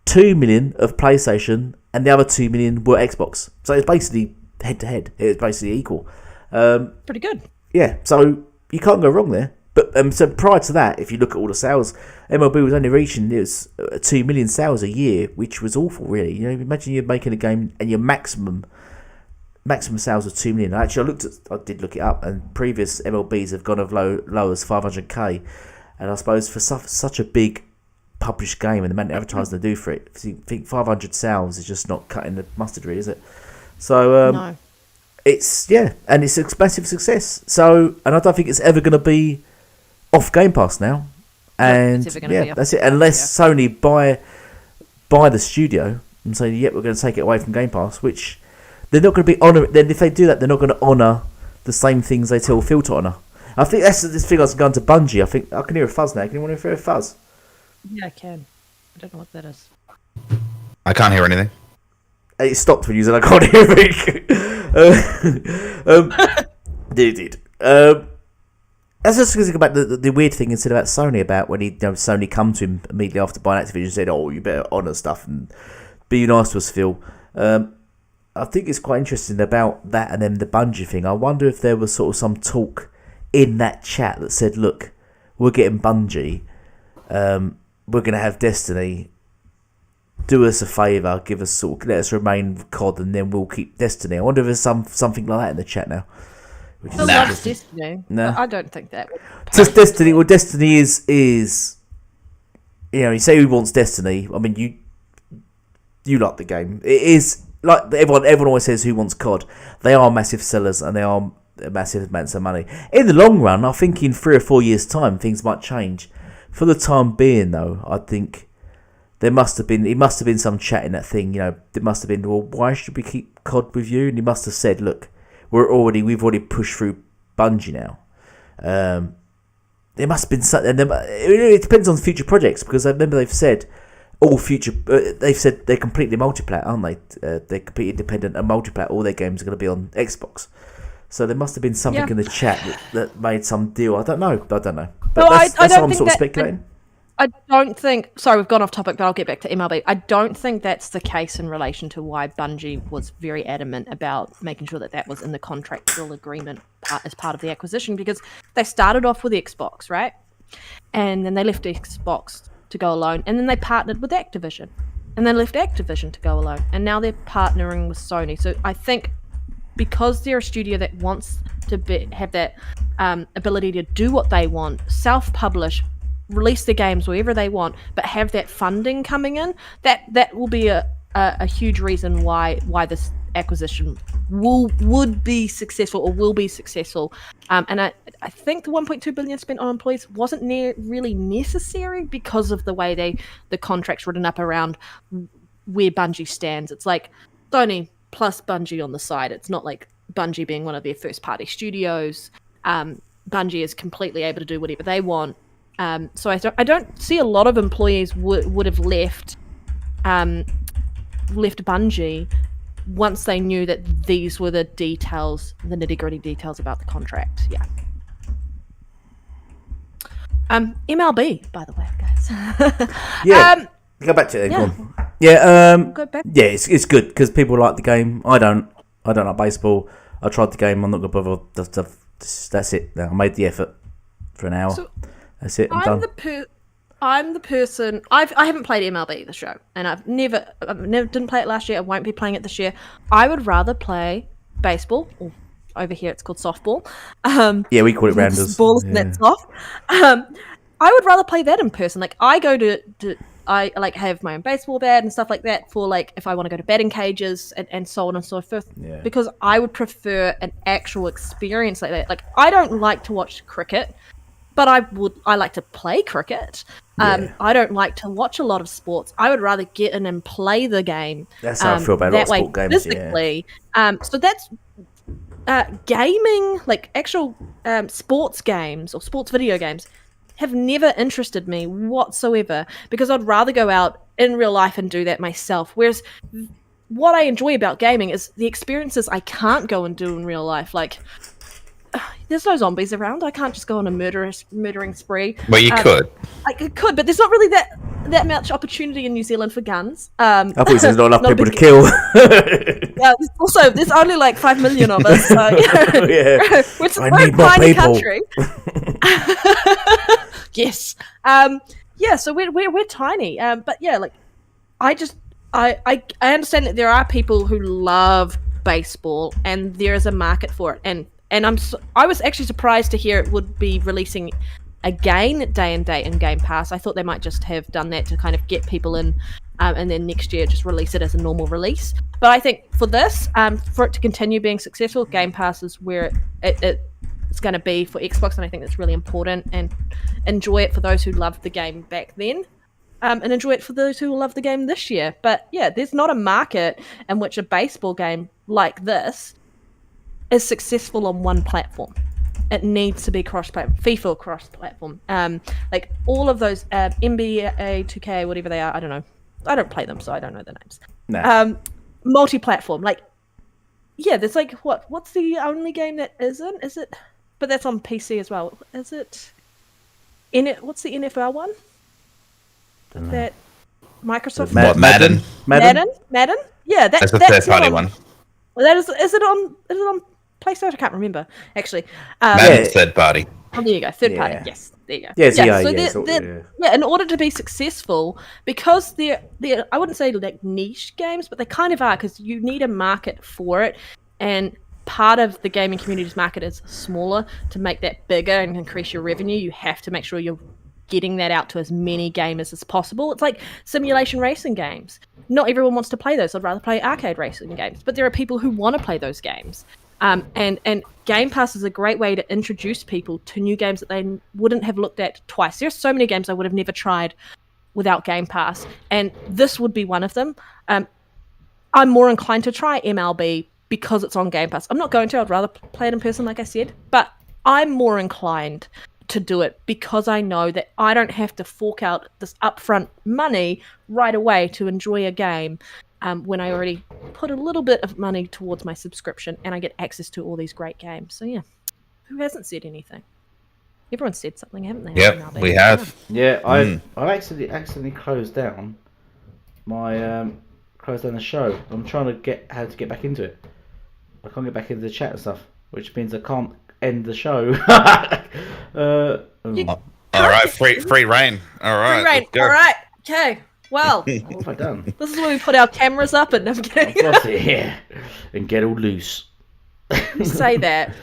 Speaker 1: 2 million of PlayStation, and the other 2 million were Xbox. So it's basically head to head. It was basically equal.
Speaker 2: Pretty good.
Speaker 1: Yeah, so you can't go wrong there. But so prior to that, if you look at all the sales, MLB was only reaching 2 million sales a year, which was awful, really. You know, imagine you're making a game and your maximum sales was 2 million. Actually, I did look it up, and previous MLBs have gone as low as 500k. And I suppose for such a big published game and the amount of advertising they do for it, I think 500 sales is just not cutting the mustard, really, is it? So
Speaker 2: no.
Speaker 1: It's and it's a massive success. So, and I don't think it's ever going to be off Game Pass now. And that's it. Unless Sony buy the studio and say, we're going to take it away from Game Pass, which they're not going to be honouring. Then if they do that, they're not going to honour the same things they tell Phil to honour. I think that's this thing I was going to Bungie. I think I can hear a fuzz now. Can anyone hear a fuzz?
Speaker 2: Yeah, I can. I don't know what that is.
Speaker 3: I can't hear anything.
Speaker 1: It stopped when you said I can't hear anything. Dude. That's just thinking about the weird thing instead about Sony, about when Sony come to him immediately after buying Activision and said, oh, you better honour stuff and be nice to us, Phil. I think it's quite interesting about that, and then the Bungie thing. I wonder if there was sort of some talk in that chat that said, look, we're getting Bungie, we're going to have Destiny, do us a favour, let us remain COD, and then we'll keep Destiny. I wonder if there's something like that in the chat now. Which
Speaker 2: is Destiny. No, I don't think that.
Speaker 1: Just Destiny. Well, Destiny is you say who wants Destiny. I mean, you like the game. It is like everyone always says who wants COD. They are massive sellers and they are massive amounts of money. In the long run, I think in 3 or 4 years' time things might change. For the time being, though, I think It must have been some chat in that thing. It must have been, well, why should we keep COD with you? And he must have said, look, we've already pushed through Bungie now. There must have been something. It depends on future projects, because I remember they've said they've said they're completely multiplayer, aren't they? They're completely independent and multiplayer. All their games are going to be on Xbox. So there must have been something in the chat that made some deal. I don't know. But that's how I'm sort of speculating.
Speaker 2: I don't think... Sorry, we've gone off topic, but I'll get back to MLB. I don't think that's the case in relation to why Bungie was very adamant about making sure that was in the contractual agreement as part of the acquisition, because they started off with Xbox, right? And then they left Xbox to go alone, and then they partnered with Activision, and then left Activision to go alone, and now they're partnering with Sony. So I think because they're a studio that wants to have that ability to do what they want, self-publish, release their games wherever they want, but have that funding coming in, that will be a huge reason why this acquisition would be successful, or will be successful. And I think the 1.2 billion spent on employees wasn't really necessary because of the way the contract's written up around where Bungie stands. It's like Sony plus Bungie on the side. It's not like Bungie being one of their first party studios. Bungie is completely able to do whatever they want. So I don't see a lot of employees would have left Bungie once they knew that these were the details, the nitty-gritty details about the contract. Yeah. MLB, by the way, guys.
Speaker 1: Yeah. Go back to it.
Speaker 2: Yeah.
Speaker 1: Go on. Yeah.
Speaker 2: Go back.
Speaker 1: Yeah, it's good because people like the game. I don't like baseball. I tried the game. I'm not gonna bother. That's it. Now I made the effort for an hour.
Speaker 2: So
Speaker 1: that's it. I'm done.
Speaker 2: I'm the person. I haven't played MLB the show, and I never didn't play it last year. I won't be playing it this year. I would rather play baseball. Or over here, it's called softball.
Speaker 1: Yeah, we call it rounders.
Speaker 2: Ball isn't that soft. I would rather play that in person. Like I go to I like have my own baseball bat and stuff like that for like if I want to go to batting cages and so on and so forth.
Speaker 1: Yeah.
Speaker 2: Because I would prefer an actual experience like that. Like I don't like to watch cricket, but I like to play cricket. I don't like to watch a lot of sports. I would rather get in and play the game.
Speaker 1: That's how I feel about a lot of sport games.
Speaker 2: Physically. Yeah. So that's gaming, like actual sports games or sports video games have never interested me whatsoever, because I'd rather go out in real life and do that myself. Whereas what I enjoy about gaming is the experiences I can't go and do in real life. Like there's no zombies around. I can't just go on a murdering spree.
Speaker 3: Well, you could.
Speaker 2: I could, but there's not really that much opportunity in New Zealand for guns.
Speaker 1: I thought there's not enough people to kill.
Speaker 2: Yeah, there's only like 5 million of us. So,
Speaker 1: yeah.
Speaker 2: We're a tiny country. Yes. Yeah. So we're tiny. But yeah, like I understand that there are people who love baseball and there is a market for it, and I was actually surprised to hear it would be releasing again day and date in Game Pass. I thought they might just have done that to kind of get people in, and then next year just release it as a normal release. But I think for this, for it to continue being successful, Game Pass is where it's going to be for Xbox, and I think that's really important. And enjoy it for those who loved the game back then, and enjoy it for those who will love the game this year. But yeah, there's not a market in which a baseball game like this is successful on one platform. It needs to be cross-platform. FIFA cross-platform. Like all of those NBA 2K, whatever they are, I don't know. I don't play them, so I don't know the names.
Speaker 1: No.
Speaker 2: Multi-platform. Like, yeah, there's like what's the only game that isn't? Is it? But that's on PC as well. Is it? What's the NFL one? That Microsoft.
Speaker 3: What, Madden?
Speaker 2: Madden. Yeah,
Speaker 3: that's a third-party one.
Speaker 2: That is it on PlayStation? I can't remember actually.
Speaker 3: Madden's third party.
Speaker 2: Oh, there you go, third party. Yes, there you go.
Speaker 1: Yeah,
Speaker 2: in order to be successful, because they're I wouldn't say like niche games, but they kind of are, because you need a market for it, and part of the gaming community's market is smaller. To make that bigger and increase your revenue, you have to make sure you're getting that out to as many gamers as possible. It's like simulation racing games. Not everyone wants to play those. I'd rather play arcade racing games, but there are people who want to play those games. And Game Pass is a great way to introduce people to new games that they wouldn't have looked at twice. There's so many games I would have never tried without Game Pass, and this would be one of them. I'm more inclined to try MLB because it's on Game Pass. I'm not going to. I'd rather play it in person, like I said. But I'm more inclined to do it because I know that I don't have to fork out this upfront money right away to enjoy a game when I already put a little bit of money towards my subscription and I get access to all these great games. So yeah, who hasn't said anything? Everyone's said something, haven't they?
Speaker 3: Yep, we have.
Speaker 1: Yeah, I accidentally closed down the show. I'm trying to get how to get back into it. I can't get back into the chat and stuff, which means I can't end the show.
Speaker 3: All right, free reign. All right,
Speaker 2: Free reign.
Speaker 3: let's go.
Speaker 2: All right. Okay. Well,
Speaker 1: What have I done?
Speaker 2: this is where we put our cameras up and I'm kidding.
Speaker 1: I've lost it here and get all loose.
Speaker 2: You say that.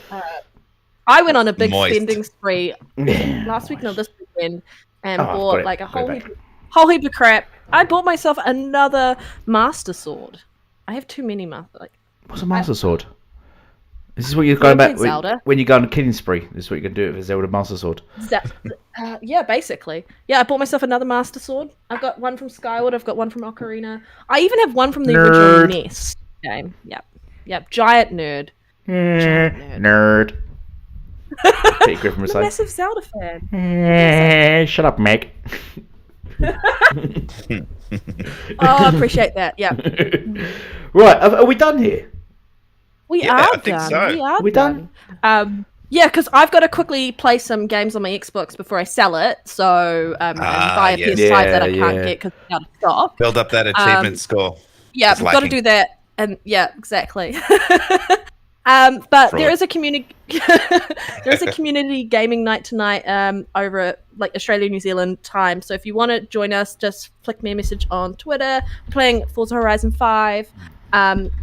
Speaker 2: I went on a big
Speaker 3: Moist.
Speaker 2: spending spree
Speaker 1: Yeah,
Speaker 2: last week, no, this weekend, and
Speaker 1: Oh, I've got
Speaker 2: bought
Speaker 1: it.
Speaker 2: like a
Speaker 1: Got it
Speaker 2: whole heap of crap. I bought myself another Master Sword. I have too many
Speaker 1: What's a Master Sword? This is what you're going back
Speaker 2: Zelda.
Speaker 1: when you go on a killing spree. This is what you can do with a Zelda Master Sword.
Speaker 2: Yeah, basically. Yeah, I bought myself another Master Sword. I've got one from Skyward. I've got one from Ocarina. I even have one from the original NES game. Yep. Giant nerd.
Speaker 1: Nerd. Peter Griffin would
Speaker 2: I'm a
Speaker 1: say.
Speaker 2: massive Zelda fan.
Speaker 1: Shut up, Meg.
Speaker 2: Oh, I appreciate that. Yeah.
Speaker 1: Right, are we done here?
Speaker 2: We
Speaker 3: Yeah,
Speaker 2: are
Speaker 3: I think
Speaker 2: done.
Speaker 3: so.
Speaker 2: We are
Speaker 1: We done?
Speaker 2: Yeah, because I've got to quickly play some games on my Xbox before I sell it. So and buy a
Speaker 3: yes.
Speaker 2: PS5 that I can't
Speaker 1: Yeah.
Speaker 2: get because it's out of stock.
Speaker 3: Build up that achievement score.
Speaker 2: Yeah,
Speaker 3: It's
Speaker 2: we've got to
Speaker 3: lacking.
Speaker 2: do that. And yeah, exactly. But there
Speaker 3: Fraud.
Speaker 2: is a community gaming night tonight over at like Australia New Zealand time. So if you want to join us, just flick me a message on Twitter. We're playing Forza Horizon 5.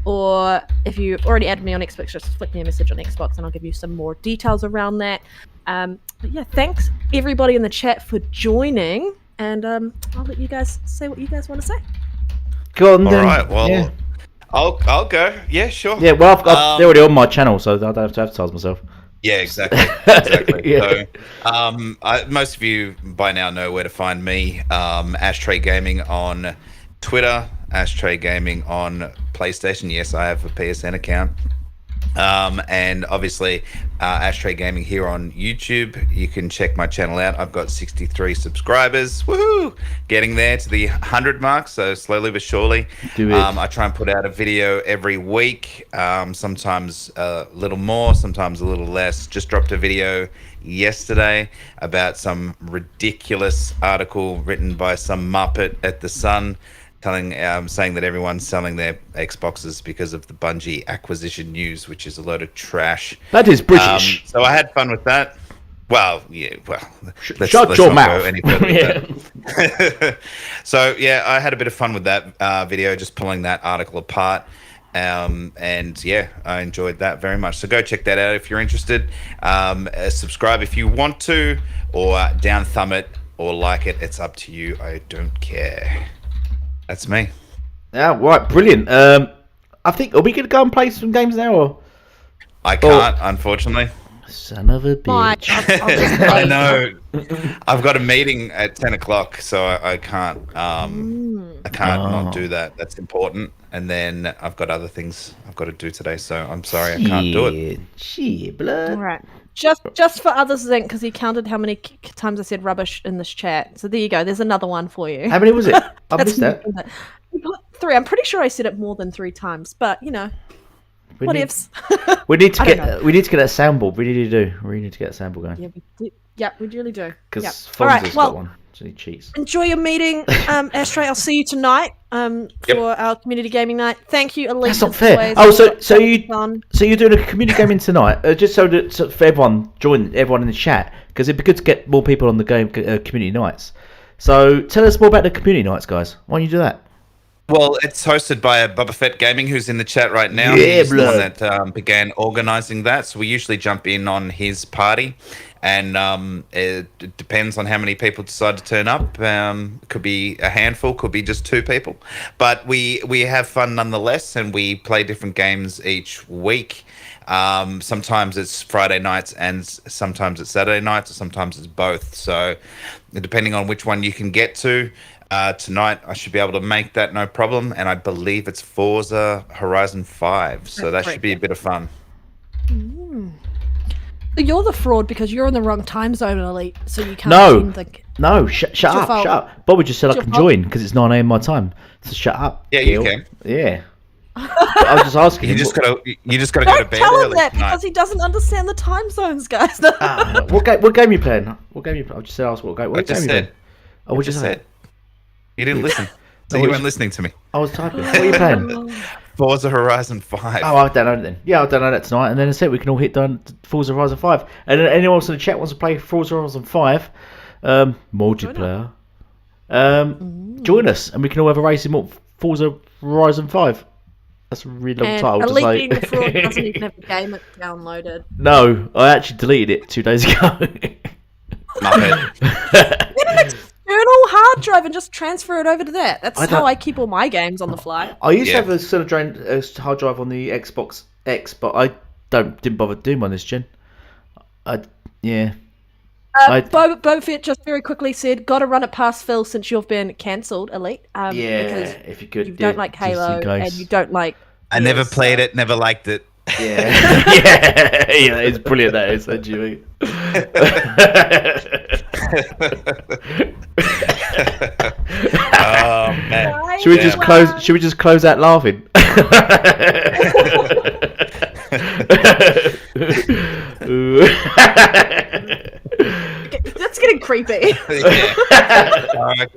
Speaker 2: Or if you already added me on Xbox, just flick me a message on Xbox and I'll give you some more details around that. But yeah, thanks everybody in the chat for joining, and I'll let you guys say what you guys want to say.
Speaker 1: Go on
Speaker 3: All
Speaker 1: then.
Speaker 3: right, well,
Speaker 1: Yeah,
Speaker 3: I'll go. Yeah, sure.
Speaker 1: yeah well, they're already on my channel, so I don't have to advertise myself.
Speaker 3: Yeah, exactly. Exactly.
Speaker 1: Yeah.
Speaker 3: So, most of you by now know where to find me. Ashtray Gaming on Twitter, Ashtray Gaming on PlayStation. Yes, I have a PSN account. And obviously, Ashtray Gaming here on YouTube. You can check my channel out. I've got 63 subscribers. Woohoo! Getting there to the 100 mark, so slowly but surely.
Speaker 1: Do it.
Speaker 3: I try and put out a video every week, sometimes a little more, sometimes a little less. Just dropped a video yesterday about some ridiculous article written by some Muppet at The Sun, saying that everyone's selling their Xboxes because of the Bungie acquisition news, which is a load of trash.
Speaker 1: That is British.
Speaker 3: So I had fun with that. Well, yeah, well, let's
Speaker 1: Shut your
Speaker 3: not go
Speaker 1: mouth.
Speaker 3: any further with
Speaker 1: Yeah.
Speaker 3: that. So yeah, I had a bit of fun with that video, just pulling that article apart. And yeah, I enjoyed that very much. So go check that out if you're interested. Subscribe if you want to, or down thumb it, or like it. It's up to you. I don't care. That's me.
Speaker 1: Yeah, right, brilliant. I think, are we going to go and play some games now, or?
Speaker 3: I can't, unfortunately.
Speaker 1: Son of a
Speaker 2: Mike,
Speaker 1: bitch.
Speaker 2: I'll just
Speaker 3: I
Speaker 2: wait.
Speaker 3: know. I've got a meeting at 10 o'clock, so I can't. I can't not do that. That's important. And then I've got other things I've got to do today, so I'm sorry I can't do it.
Speaker 1: Shit, blood.
Speaker 2: All right. Just for others, Zinc, because he counted how many times I said rubbish in this chat. So there you go. There's another one for you.
Speaker 1: How many was it? I missed that.
Speaker 2: You put 3. I'm pretty sure I said it more than 3 times, but you know,
Speaker 1: We
Speaker 2: what
Speaker 1: need,
Speaker 2: ifs?
Speaker 1: we need to
Speaker 2: I don't know.
Speaker 1: get. We need to get that soundboard. We need to do. We need to get that soundboard going.
Speaker 2: Yeah, we really do.
Speaker 1: Because
Speaker 2: Yep.
Speaker 1: Fonz's
Speaker 2: All right,
Speaker 1: got
Speaker 2: well,
Speaker 1: one. So he cheats.
Speaker 2: enjoy your meeting, Ashtray. I'll see you tonight for our community gaming night. Thank you, Elite.
Speaker 1: That's not
Speaker 2: as
Speaker 1: fair.
Speaker 2: always.
Speaker 1: Oh, so
Speaker 2: It's been fun.
Speaker 1: you're doing a community gaming tonight, just so for everyone everyone in the chat, because it'd be good to get more people on the game community nights. So tell us more about the community nights, guys. Why don't you do that?
Speaker 3: Well, it's hosted by Bubba Fett Gaming, who's in the chat right now.
Speaker 1: Yeah,
Speaker 3: He's the one
Speaker 1: blood.
Speaker 3: that began organising that. So we usually jump in on his party, and it depends on how many people decide to turn up. Could be a handful, could be just 2 people, but we have fun nonetheless, and we play different games each week. Sometimes it's Friday nights, and sometimes it's Saturday nights, or sometimes it's both. So depending on which one you can get to. Tonight I should be able to make that no problem, and I believe it's Forza Horizon 5, so
Speaker 2: That's
Speaker 3: that should be a bit of fun.
Speaker 2: You're the fraud because you're in the wrong time zone, Elite, so you can't
Speaker 1: No.
Speaker 2: attend the...
Speaker 1: No, shut
Speaker 2: your
Speaker 1: up,
Speaker 2: fault.
Speaker 1: shut up. Bobby just said I
Speaker 2: your
Speaker 1: can
Speaker 2: fault.
Speaker 1: join because it's 9 a.m. my time. So shut up.
Speaker 3: Yeah, you
Speaker 1: Gil.
Speaker 3: can.
Speaker 1: Yeah. I was just asking.
Speaker 3: You
Speaker 1: him
Speaker 3: just
Speaker 1: what-
Speaker 3: gotta go to
Speaker 2: Don't
Speaker 3: bed
Speaker 2: tell him
Speaker 3: early
Speaker 2: that
Speaker 3: tonight.
Speaker 2: because he doesn't understand the time zones, guys.
Speaker 1: what game you playing? What game you playing? I just said ask what game.
Speaker 3: I
Speaker 1: What game
Speaker 3: just
Speaker 1: you
Speaker 3: said.
Speaker 1: playing? Oh, what
Speaker 3: Just
Speaker 1: you say?
Speaker 3: said. You didn't listen. So
Speaker 1: No,
Speaker 3: you
Speaker 1: what
Speaker 3: weren't
Speaker 1: you-
Speaker 3: listening to me.
Speaker 1: I was typing. What are you playing?
Speaker 3: Forza Horizon 5.
Speaker 1: Oh, I don't know then. Yeah, I'll download that tonight, and then I said we can all hit down Forza Horizon 5. And then anyone else in the chat wants to play Forza Horizon 5, multiplayer, join us, and we can all have a race in Forza Horizon 5. That's a really long
Speaker 2: And
Speaker 1: title to
Speaker 2: Elite
Speaker 1: say.
Speaker 2: being the fraud doesn't even have the game downloaded.
Speaker 1: No, I actually deleted it 2 days ago.
Speaker 3: Muppet.
Speaker 2: External hard drive and just transfer it over to that. That's
Speaker 1: I
Speaker 2: how
Speaker 1: don't-
Speaker 2: I keep all my games on the fly.
Speaker 1: I used to
Speaker 3: Yeah.
Speaker 1: have a sort of hard drive on the Xbox X, but I didn't bother doing one this gen. Yeah.
Speaker 2: Boba Fett just very quickly said, "Got to run it past Phil since you've been cancelled, Elite.
Speaker 1: Yeah,
Speaker 2: because
Speaker 1: if you could.
Speaker 2: you
Speaker 1: yeah,
Speaker 2: don't like
Speaker 1: just in
Speaker 2: Halo and
Speaker 1: case.
Speaker 2: you don't like."
Speaker 3: I never played it, never liked it.
Speaker 1: Yeah, yeah, it's brilliant. That is, that Jimmy.
Speaker 3: Oh man.
Speaker 1: Should we just close? Should we just close out laughing?
Speaker 2: That's getting creepy.
Speaker 3: Yeah. All right, guys.